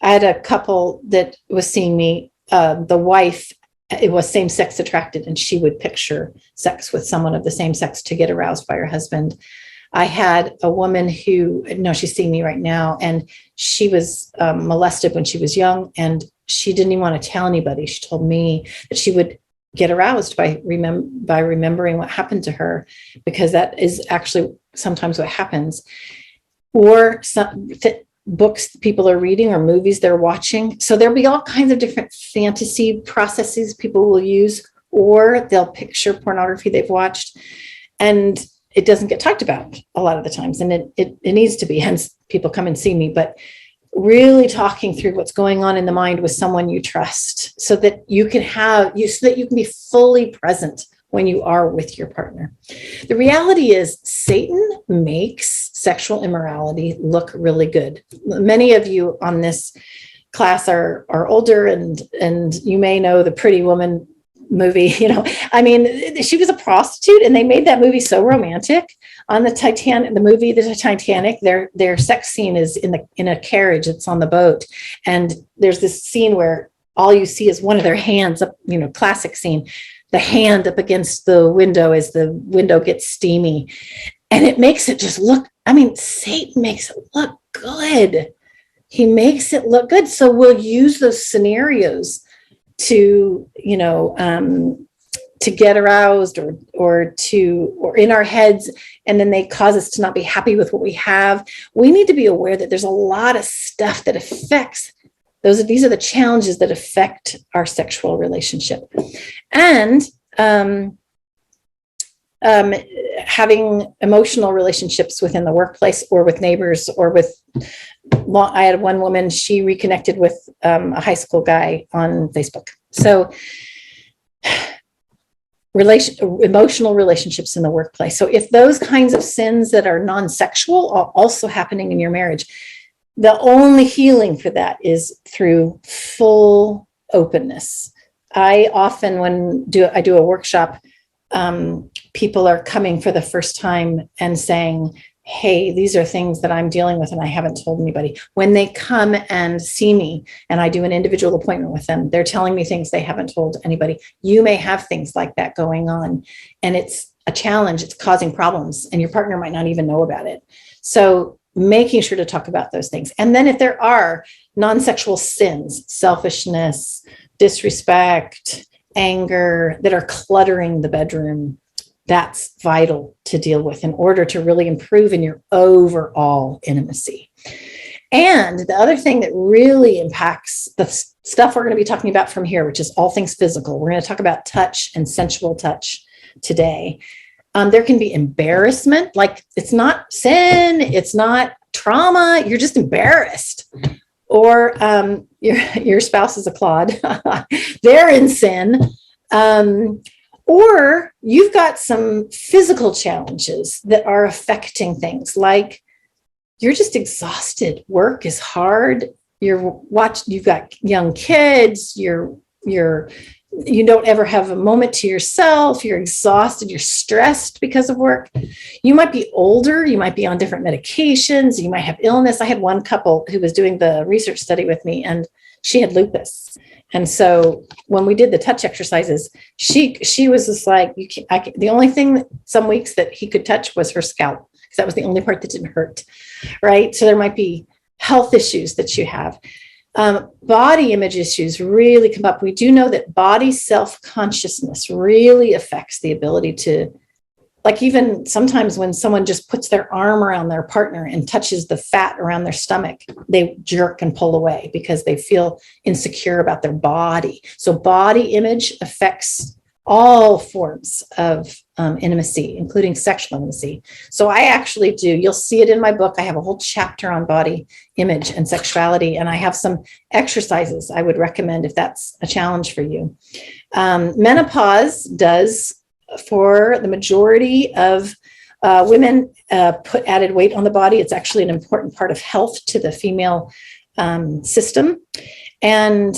had a couple that was seeing me, the wife, it was same-sex attracted, and she would picture sex with someone of the same sex to get aroused by her husband. I had a woman who, no, she's seeing me right now, and she was molested when she was young, and she didn't even want to tell anybody. She told me that she would get aroused by remembering what happened to her, because that is actually sometimes what happens. Or some books people are reading or movies they're watching. So there'll be all kinds of different fantasy processes people will use, or they'll picture pornography they've watched, and it doesn't get talked about a lot of the times, and it needs to be, hence people come and see me. But really talking through what's going on in the mind with someone you trust, so that you can be fully present when you are with your partner. The reality is Satan makes sexual immorality look really good. Many of you on this class are older, and you may know the Pretty Woman movie. I mean, she was a prostitute, and they made that movie so romantic. On the Titanic, their sex scene is in a carriage that's on the boat, and there's this scene where all you see is one of their hands up, classic scene, the hand up against the window as the window gets steamy, and it makes it just look, Satan makes it look good. He makes it look good. So we'll use those scenarios to get aroused or in our heads, and then they cause us to not be happy with what we have. We need to be aware that there's a lot of stuff that affects these are the challenges that affect our sexual relationship. And having emotional relationships within the workplace or with neighbors or with, I had one woman, she reconnected with a high school guy on Facebook. So emotional relationships in the workplace. So if those kinds of sins that are non-sexual are also happening in your marriage, the only healing for that is through full openness. I often, I do a workshop, people are coming for the first time and saying, hey, these are things that I'm dealing with and I haven't told anybody. When they come and see me and I do an individual appointment with them, they're telling me things they haven't told anybody. You may have things like that going on, and it's a challenge. It's causing problems, and your partner might not even know about it. So making sure to talk about those things. And then if there are non-sexual sins, selfishness, disrespect, anger that are cluttering the bedroom, that's vital to deal with in order to really improve in your overall intimacy. And the other thing that really impacts the stuff we're going to be talking about from here, which is all things physical, we're going to talk about touch and sensual touch today. There can be embarrassment, like it's not sin, it's not trauma, you're just embarrassed. Or your spouse is a clod, they're in sin. Or you've got some physical challenges that are affecting things, like you're just exhausted. Work is hard. You've got young kids. You don't ever have a moment to yourself. You're exhausted. You're stressed because of work. You might be older. You might be on different medications. You might have illness. I had one couple who was doing the research study with me, and she had lupus. And so when we did the touch exercises, she was just like, the only thing some weeks that he could touch was her scalp, because that was the only part that didn't hurt, right? So there might be health issues that you have. Body image issues really come up. We do know that body self-consciousness really affects the ability to, like, even sometimes when someone just puts their arm around their partner and touches the fat around their stomach, they jerk and pull away because they feel insecure about their body. So body image affects all forms of intimacy, including sexual intimacy. So I actually do, you'll see it in my book. I have a whole chapter on body image and sexuality, and I have some exercises I would recommend if that's a challenge for you. Menopause does, for the majority of Women put added weight on the body. It's actually an important part of health to the female system. And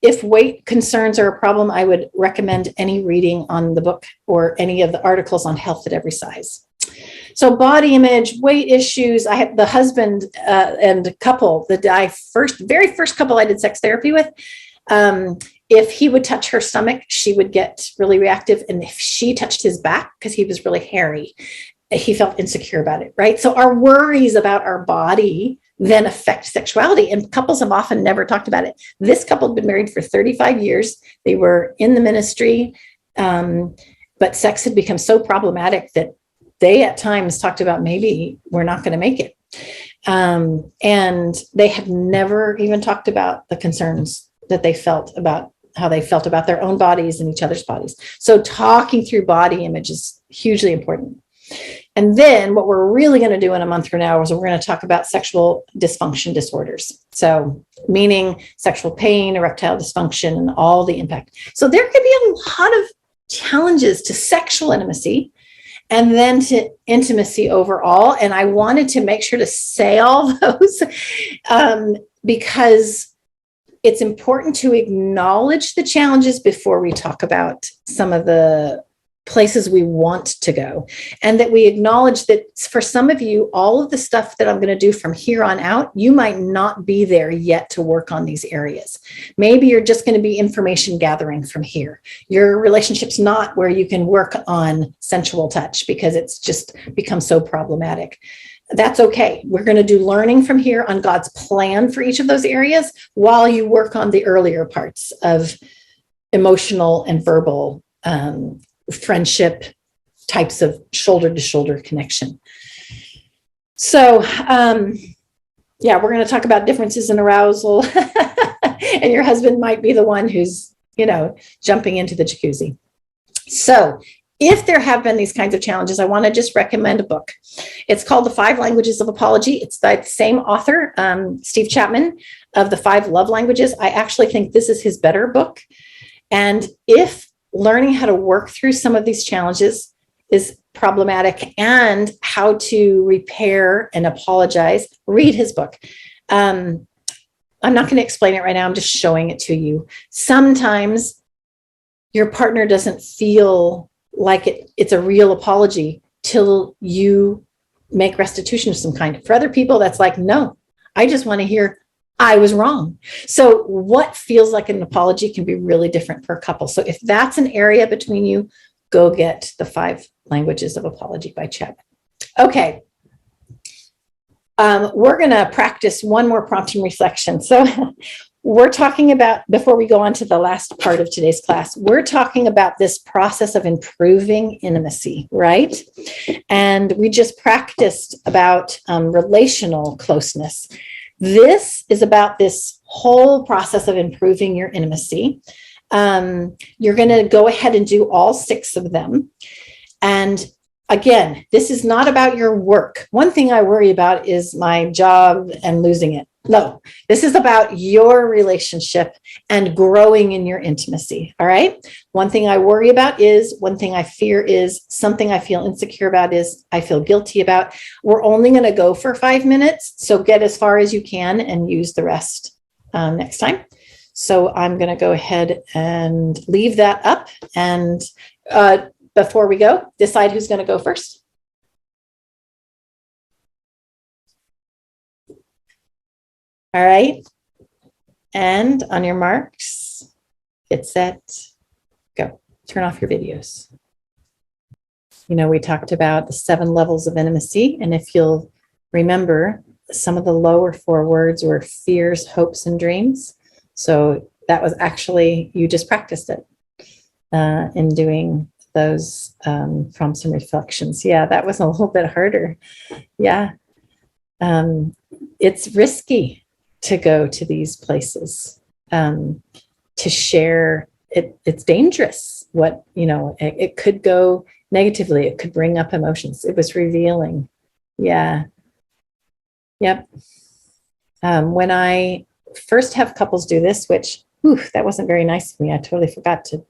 if weight concerns are a problem, I would recommend any reading on the book or any of the articles on health at every size. So body image, weight issues. I had the husband and couple that very first couple I did sex therapy with. If he would touch her stomach, she would get really reactive. And if she touched his back, because he was really hairy, he felt insecure about it, right? So our worries about our body then affect sexuality. And couples have often never talked about it. This couple had been married for 35 years. They were in the ministry, but sex had become so problematic that they at times talked about maybe we're not going to make it. And they had never even talked about the concerns that they felt about how they felt about their own bodies and each other's bodies. So talking through body image is hugely important. And then what we're really going to do in a month from now is we're going to talk about sexual dysfunction disorders. So meaning sexual pain, erectile dysfunction, and all the impact. So there could be a lot of challenges to sexual intimacy and then to intimacy overall. And I wanted to make sure to say all those because it's important to acknowledge the challenges before we talk about some of the places we want to go. And that we acknowledge that for some of you, all of the stuff that I'm going to do from here on out, you might not be there yet to work on these areas. Maybe you're just going to be information gathering from here. Your relationship's not where you can work on sensual touch because it's just become so problematic. That's okay. We're going to do learning from here on God's plan for each of those areas while you work on the earlier parts of emotional and verbal friendship types of shoulder to shoulder connection. So, yeah, we're going to talk about differences in arousal and your husband might be the one who's, jumping into the jacuzzi. So if there have been these kinds of challenges, I want to just recommend a book. It's called The 5 Languages of Apology. It's by the same author, Steve Chapman, of The 5 Love Languages. I actually think this is his better book. And if learning how to work through some of these challenges is problematic and how to repair and apologize, read his book. I'm not going to explain it right now. I'm just showing it to you. Sometimes your partner doesn't feel like it's a real apology till you make restitution of some kind. For other people, that's like, no, I just want to hear I was wrong. So what feels like an apology can be really different per couple. So if that's an area between you, go get The 5 Languages of Apology by Chapman. Okay. We're going to practice one more prompt and reflection. So we're talking about, before we go on to the last part of today's class, we're talking about this process of improving intimacy, right? And we just practiced about relational closeness. This is about this whole process of improving your intimacy. You're going to go ahead and do all 6 of them. And again, this is not about your work. One thing I worry about is my job and losing it. No, this is about your relationship and growing in your intimacy. All right. One thing I worry about is, one thing I fear is, something I feel insecure about is, I feel guilty about. We're only going to go for 5 minutes. So get as far as you can and use the rest next time. So I'm going to go ahead and leave that up. And before we go, decide who's going to go first. All right. And on your marks, get set, go. Turn off your videos. We talked about the 7 levels of intimacy. And if you'll remember, some of the lower 4 words were fears, hopes, and dreams. So that was actually, you just practiced it in doing those prompts and reflections. Yeah, that was a little bit harder. Yeah. It's risky to go to these places, to share it. It's dangerous. It could go negatively. It could bring up emotions. It was revealing. Yeah. Yep. When I first have couples do this, which, that wasn't very nice of me. I totally forgot to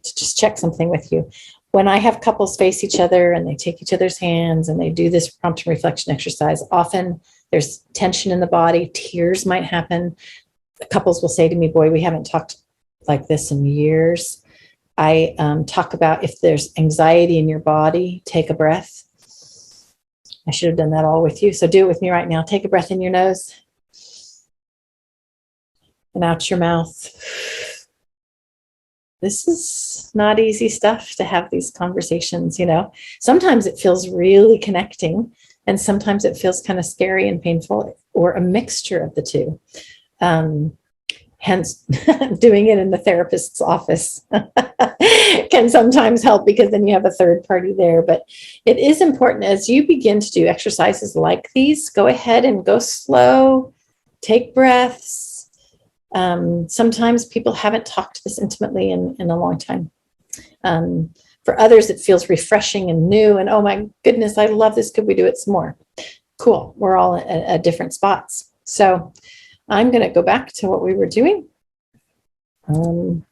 just check something with you. when I have couples face each other and they take each other's hands and they do this prompt and reflection exercise, often there's tension in the body, tears might happen. Couples will say to me, boy, we haven't talked like this in years. I talk about if there's anxiety in your body, take a breath. I should have done that all with you. So do it with me right now. Take a breath in your nose and out your mouth. This is not easy stuff to have these conversations, you know. Sometimes it feels really connecting, and sometimes it feels kind of scary and painful, or a mixture of the two. Hence, doing it in the therapist's office can sometimes help, because then you have a third party there. But it is important, as you begin to do exercises like these, go ahead and go slow, take breaths. Sometimes people haven't talked this intimately in a long time. For others, it feels refreshing and new, and oh my goodness, I love this. Could we do it some more? Cool. We're all at different spots. So I'm going to go back to what we were doing.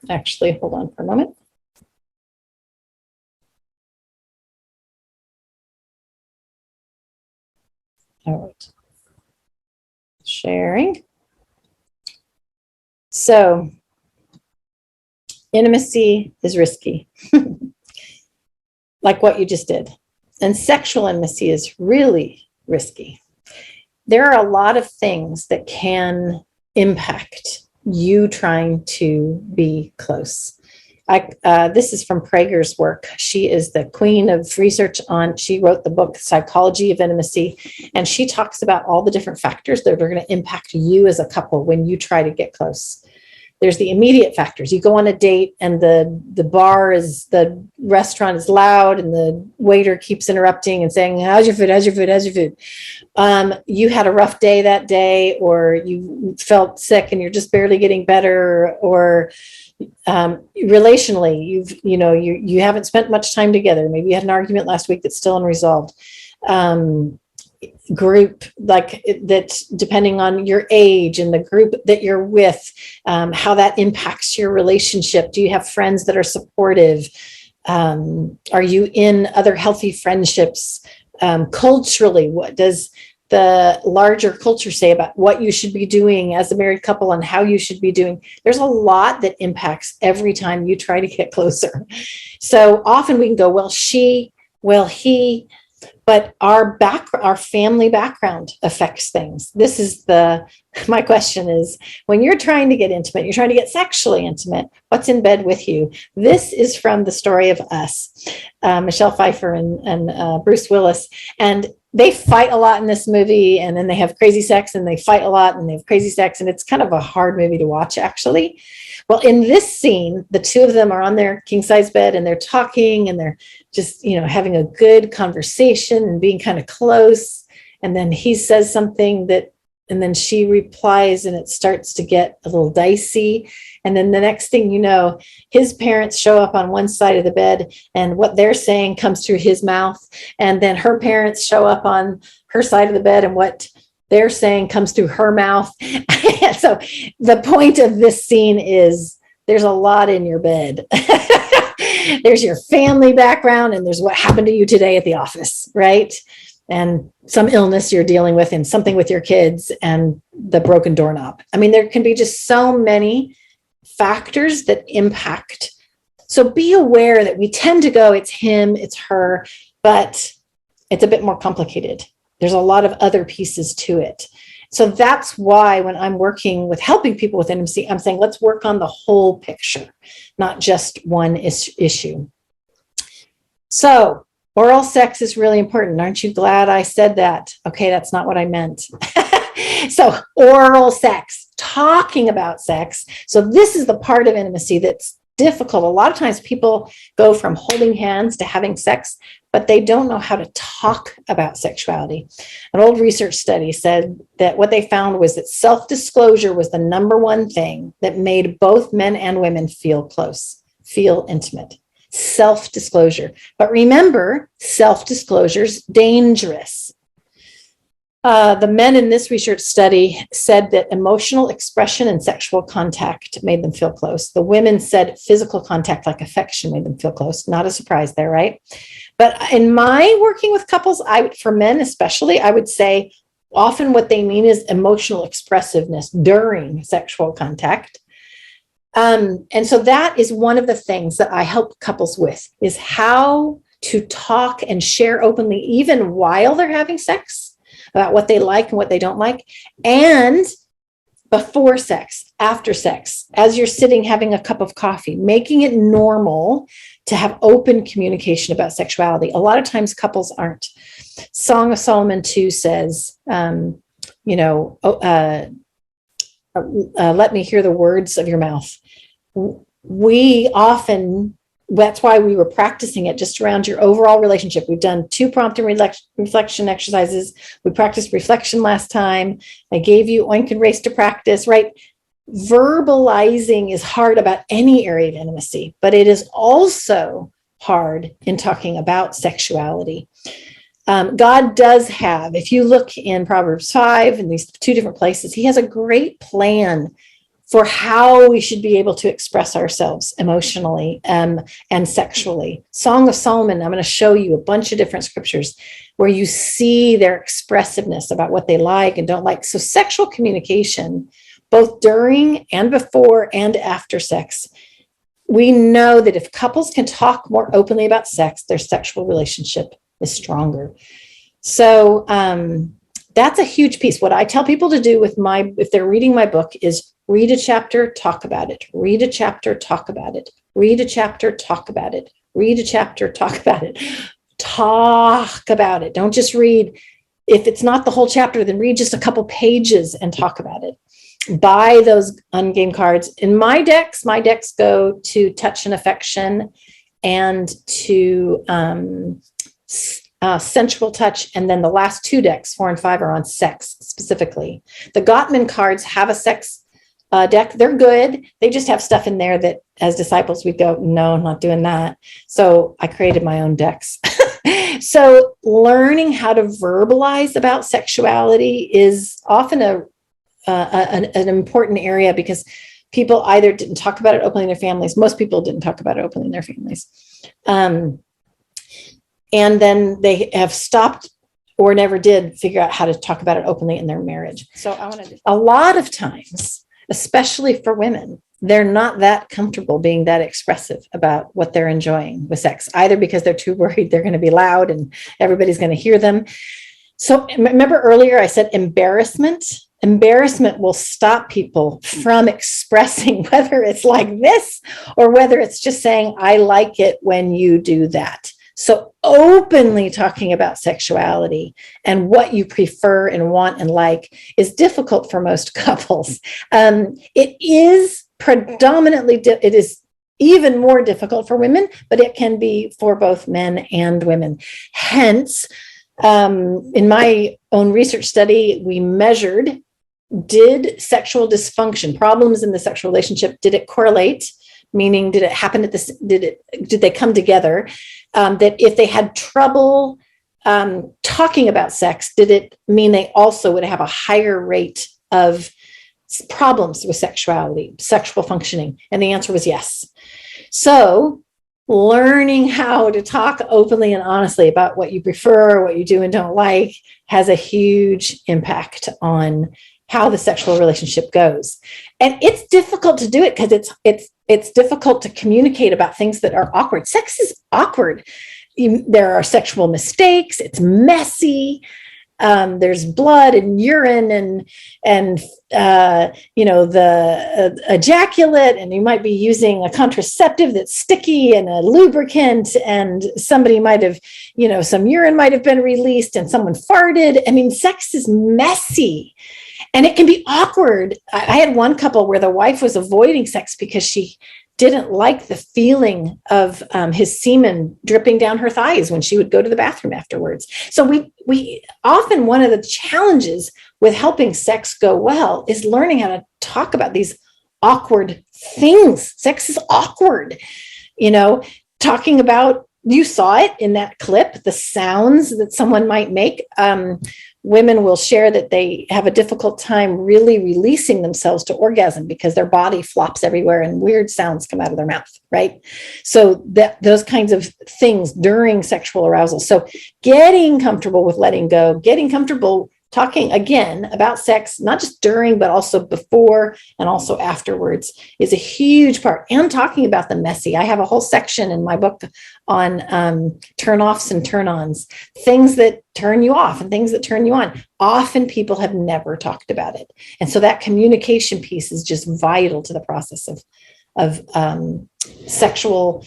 Actually, hold on for a moment. All right. Sharing. So, intimacy is risky, like what you just did. And sexual intimacy is really risky. There are a lot of things that can impact you trying to be close. This is from Prager's work. She is the queen of research she wrote the book, Psychology of Intimacy, and she talks about all the different factors that are going to impact you as a couple when you try to get close. There's the immediate factors. You go on a date and the restaurant is loud and the waiter keeps interrupting and saying, how's your food? How's your food? How's your food? You had a rough day that day, or you felt sick and you're just barely getting better, or relationally, you haven't spent much time together. Maybe you had an argument last week that's still unresolved. Group, like that, depending on your age and the group that you're with, how that impacts your relationship. Do you have friends that are supportive? Are you in other healthy friendships? Culturally, what does the larger culture say about what you should be doing as a married couple and how you should be doing? There's a lot that impacts every time you try to get closer. So often we can go, well, she, well, he, but our family background affects things. My question is, when you're trying to get intimate, you're trying to get sexually intimate, what's in bed with you? This is from The Story of Us, Michelle Pfeiffer and Bruce Willis. And they fight a lot in this movie, and then they have crazy sex, and they fight a lot, and they have crazy sex, and it's kind of a hard movie to watch, actually. Well, in this scene, the two of them are on their king-size bed, and they're talking, and they're just, having a good conversation and being kind of close. And then he says something and then she replies, and it starts to get a little dicey. And then the next thing you know, his parents show up on one side of the bed, and what they're saying comes through his mouth. And then her parents show up on her side of the bed, and what they're saying comes through her mouth. So the point of this scene is there's a lot in your bed. There's your family background, and there's what happened to you today at the office, right? And some illness you're dealing with, and something with your kids, and the broken doorknob. I mean, there can be just so many factors that impact. So be aware that we tend to go, it's him, it's her, but it's a bit more complicated. There's a lot of other pieces to it. So that's why when I'm working with helping people with intimacy, I'm saying, let's work on the whole picture, not just one issue. So oral sex is really important. Aren't you glad I said that? Okay, that's not what I meant. So oral sex, talking about sex. So this is the part of intimacy that's difficult. A lot of times people go from holding hands to having sex, but they don't know how to talk about sexuality. An old research study said that what they found was that self-disclosure was the number one thing that made both men and women feel close, feel intimate. Self-disclosure. But remember, self-disclosure is dangerous. The men in this research study said that emotional expression and sexual contact made them feel close. The women said physical contact, like affection, made them feel close. Not a surprise there, right? But in my working with couples, for men especially, I would say often what they mean is emotional expressiveness during sexual contact. And so that is one of the things that I help couples with, is how to talk and share openly, even while they're having sex, about what they like and what they don't like, and before sex, after sex, as you're sitting having a cup of coffee, making it normal to have open communication about sexuality. A lot of times couples aren't. Song of Solomon 2 says, let me hear the words of your mouth. We often, that's why we were practicing it just around your overall relationship. We've done 2 prompt and reflection exercises. We practiced reflection last time. I gave you oink and race to practice, right? Verbalizing is hard about any area of intimacy, but it is also hard in talking about sexuality. God does have, if you look in Proverbs 5 in these 2 different places, he has a great plan for how we should be able to express ourselves emotionally and sexually. Song of Solomon, I'm going to show you a bunch of different scriptures where you see their expressiveness about what they like and don't like. So sexual communication, both during and before and after sex, we know that if couples can talk more openly about sex, their sexual relationship is stronger. So that's a huge piece. What I tell people to do if they're reading my book, is read a chapter, talk about it. Read a chapter, talk about it. Read a chapter, talk about it. Read a chapter, talk about it. Talk about it. Don't just read. If it's not the whole chapter, then read just a couple pages and talk about it. Buy those ungame cards. In my decks go to touch and affection and to sensual touch, and then the last 2 decks, 4 and 5, are on sex specifically. The Gottman cards have a sex deck. They're good. They just have stuff in there that as disciples we go, no, I'm not doing that. So I created my own decks. So learning how to verbalize about sexuality is often an important area, because people either didn't talk about it openly in their families. Most people didn't talk about it openly in their families. And then they have stopped or never did figure out how to talk about it openly in their marriage. So a lot of times, especially for women, they're not that comfortable being that expressive about what they're enjoying with sex, either because they're too worried they're going to be loud and everybody's going to hear them. So remember earlier I said embarrassment will stop people from expressing whether it's like this or whether it's just saying, I like it when you do that. So openly talking about sexuality and what you prefer and want and like is difficult for most couples. It is it is even more difficult for women, but it can be for both men and women. Hence, in my own research study, we measured, did sexual dysfunction, problems in the sexual relationship, did it correlate? Meaning, did it happen at this? Did they come together? That if they had trouble talking about sex, did it mean they also would have a higher rate of problems with sexuality, sexual functioning? And the answer was yes. So learning how to talk openly and honestly about what you prefer, what you do and don't like, has a huge impact on how the sexual relationship goes. And it's difficult to do it because it's difficult to communicate about things that are awkward. Sex is awkward. There are sexual mistakes. It's messy. There's blood and urine and the ejaculate, and you might be using a contraceptive that's sticky and a lubricant, and somebody might have, some urine might have been released and someone farted. I mean, sex is messy. And it can be awkward. I had one couple where the wife was avoiding sex because she didn't like the feeling of his semen dripping down her thighs when she would go to the bathroom afterwards. So we often, one of the challenges with helping sex go well is learning how to talk about these awkward things. Sex is awkward, talking about, you saw it in that clip, the sounds that someone might make women will share that they have a difficult time really releasing themselves to orgasm because their body flops everywhere and weird sounds come out of their mouth, right? So that those kinds of things during sexual arousal. So getting comfortable with letting go, getting comfortable talking again about sex, not just during, but also before and also afterwards, is a huge part. And talking about the messy. I have a whole section in my book on turn-offs and turn-ons, things that turn you off and things that turn you on. Often people have never talked about it. And so that communication piece is just vital to the process of sexual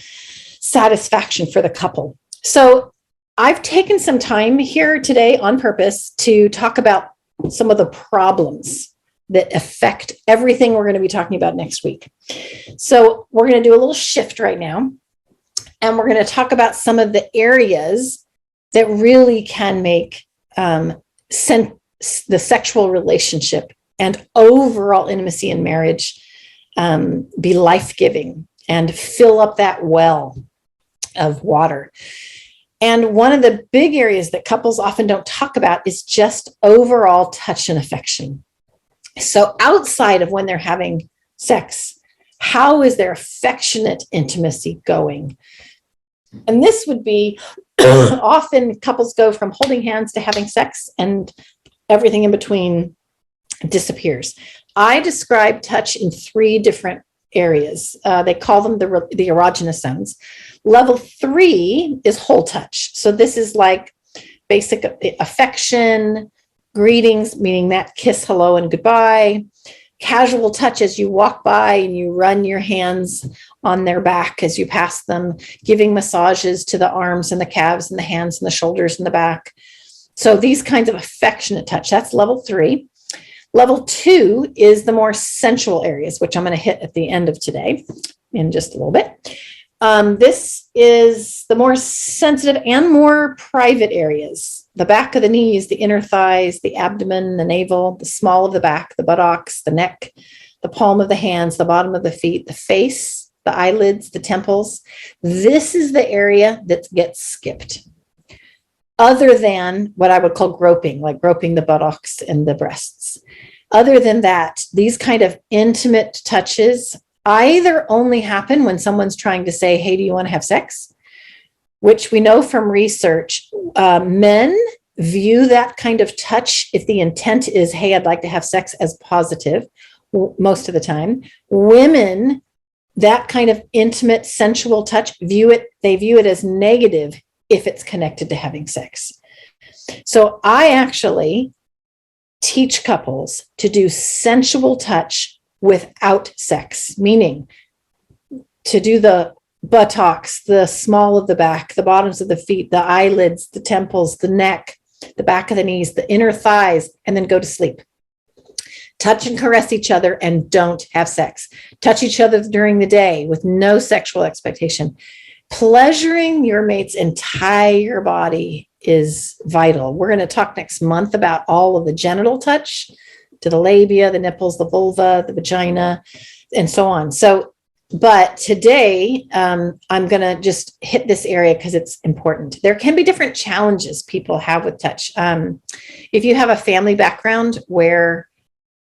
satisfaction for the couple. So I've taken some time here today on purpose to talk about some of the problems that affect everything we're going to be talking about next week. So we're going to do a little shift right now, and we're going to talk about some of the areas that really can make the sexual relationship and overall intimacy in marriage be life-giving and fill up that well of water. And one of the big areas that couples often don't talk about is just overall touch and affection. So outside of when they're having sex, how is their affectionate intimacy going? And this would be often couples go from holding hands to having sex, and everything in between disappears. I describe touch in 3 different areas. They call them the erogenous zones. Level 3 is whole touch. So this is like basic affection, greetings, meaning that kiss, hello, and goodbye. Casual touch as you walk by and you run your hands on their back as you pass them, giving massages to the arms and the calves and the hands and the shoulders and the back. So these kinds of affectionate touch, that's level 3. Level 2 is the more sensual areas, which I'm going to hit at the end of today in just a little bit. This is the more sensitive and more private areas: the back of the knees, the inner thighs, the abdomen, the navel, the small of the back, the buttocks, the neck, the palm of the hands, the bottom of the feet, the face, the eyelids, the temples. This is the area that gets skipped, other than what I would call groping, like groping the buttocks and the breasts. Other than that, these kind of intimate touches either only happen when someone's trying to say, hey, do you want to have sex? Which we know from research, men view that kind of touch, if the intent is, hey, I'd like to have sex, as positive most of the time. Women, that kind of intimate, sensual touch, they view it as negative if it's connected to having sex. So I actually teach couples to do sensual touch without sex, meaning to do the buttocks, the small of the back, the bottoms of the feet, the eyelids, the temples, the neck, the back of the knees, the inner thighs, and then go to sleep. Touch and caress each other and don't have sex. Touch each other during the day with no sexual expectation. Pleasuring your mate's entire body is vital. We're going to talk next month about all of the genital touch, to the labia, the nipples, the vulva, the vagina, and so on. So, but today I'm going to just hit this area because it's important. There can be different challenges people have with touch. If you have a family background where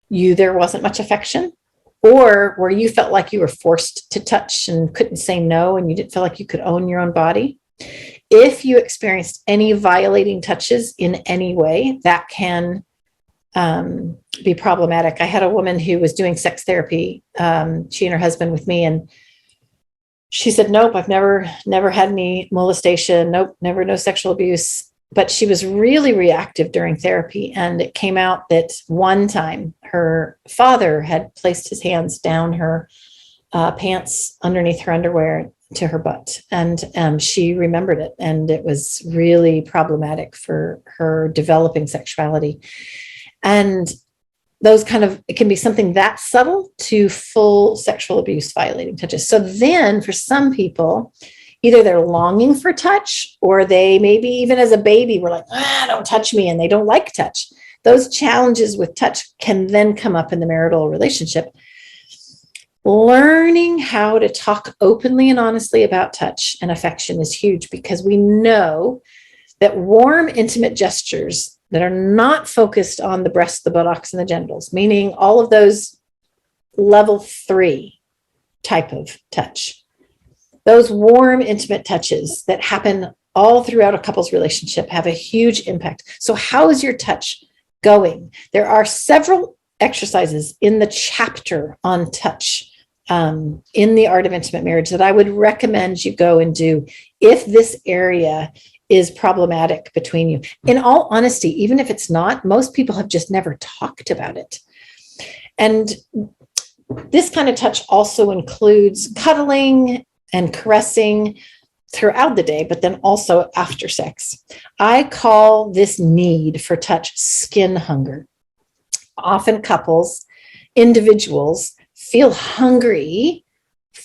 there wasn't much affection, or where you felt like you were forced to touch and couldn't say no, and you didn't feel like you could own your own body. If you experienced any violating touches in any way, that can be problematic. I had a woman who was doing sex therapy, she and her husband with me, and she said, nope, I've never had any molestation. Nope, no sexual abuse. But she was really reactive during therapy. And it came out that one time her father had placed his hands down her pants underneath her underwear to her butt. And she remembered it. And it was really problematic for her developing sexuality. And it can be something that subtle to full sexual abuse violating touches. So then for some people, either they're longing for touch, or they maybe even as a baby were like, don't touch me, and they don't like touch. Those challenges with touch can then come up in the marital relationship. Learning how to talk openly and honestly about touch and affection is huge, because we know that warm, intimate gestures that are not focused on the breasts, the buttocks, and the genitals, meaning all of those level 3 type of touch. Those warm, intimate touches that happen all throughout a couple's relationship have a huge impact. So how is your touch going? There are several exercises in the chapter on touch in the Art of Intimate Marriage that I would recommend you go and do if this area is problematic between you. In all honesty, even if it's not, most people have just never talked about it. And this kind of touch also includes cuddling and caressing throughout the day, but then also after sex. I call this need for touch skin hunger. Often couples, individuals feel hungry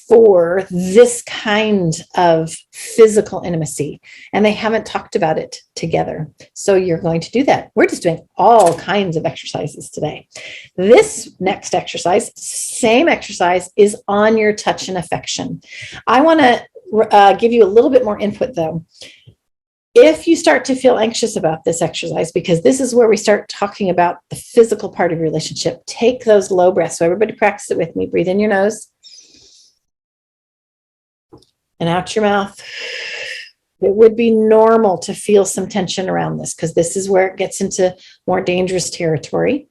for this kind of physical intimacy, and they haven't talked about it together. So you're going to do that. We're just doing all kinds of exercises today. This next exercise, same exercise, is on your touch and affection. I want to give you a little bit more input though. If you start to feel anxious about this exercise, because this is where we start talking about the physical part of your relationship, take those low breaths. So everybody practice it with me. Breathe in your nose and out your mouth. It would be normal to feel some tension around this because this is where it gets into more dangerous territory.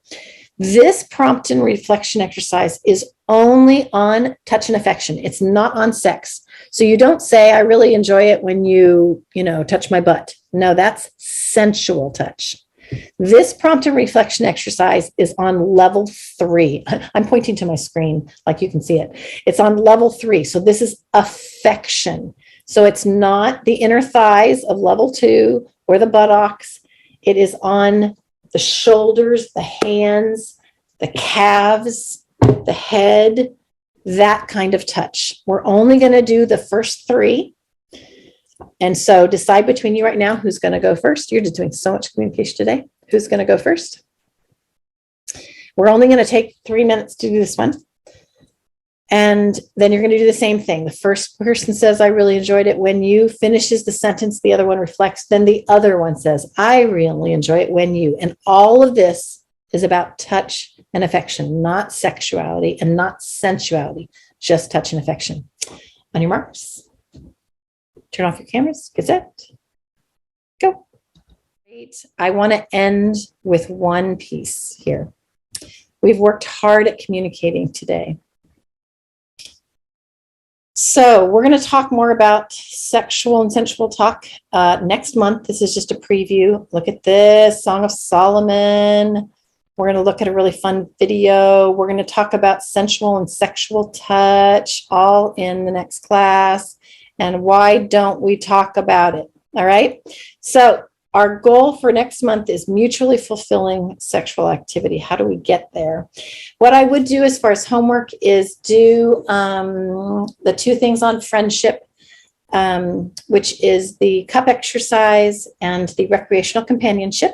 This prompt and reflection exercise is only on touch and affection. It's not on sex. So you don't say, I really enjoy it when you touch my butt. No, that's sensual touch. This prompt and reflection exercise is on level 3. I'm pointing to my screen like you can see it. It's on level 3. So this is affection. So it's not the inner thighs of level 2 or the buttocks. It is on the shoulders, the hands, the calves, the head, that kind of touch. We're only going to do the first 3. And so decide between you right now who's going to go first. You're just doing so much communication today. Who's going to go first? We're only going to take 3 minutes to do this one. And then you're going to do the same thing. The first person says, I really enjoyed it when you, finishes the sentence, the other one reflects, then the other one says, I really enjoy it when you. And all of this is about touch and affection, not sexuality and not sensuality, just touch and affection. On your marks, turn off your cameras, get set, go. Great. I want to end with one piece here. We've worked hard at communicating today. So we're going to talk more about sexual and sensual talk next month. This is just a preview. Look at this, Song of Solomon. We're going to look at a really fun video. We're going to talk about sensual and sexual touch all in the next class. And why don't we talk about it? All right. So our goal for next month is mutually fulfilling sexual activity. How do we get there? What I would do as far as homework is do the 2 things on friendship, which is the cup exercise and the recreational companionship.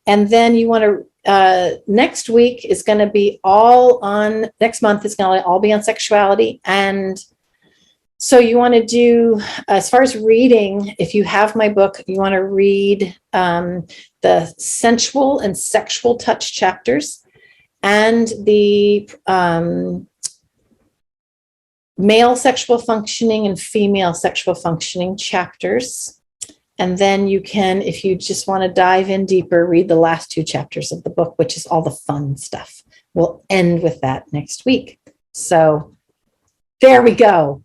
And then you want to, next week is going to be all on, next month is going to all be on sexuality. And so you want to do, as far as reading, if you have my book, you want to read the sensual and sexual touch chapters and the male sexual functioning and female sexual functioning chapters. And then you can, if you just want to dive in deeper, read the last 2 chapters of the book, which is all the fun stuff. We'll end with that next week. So there we go.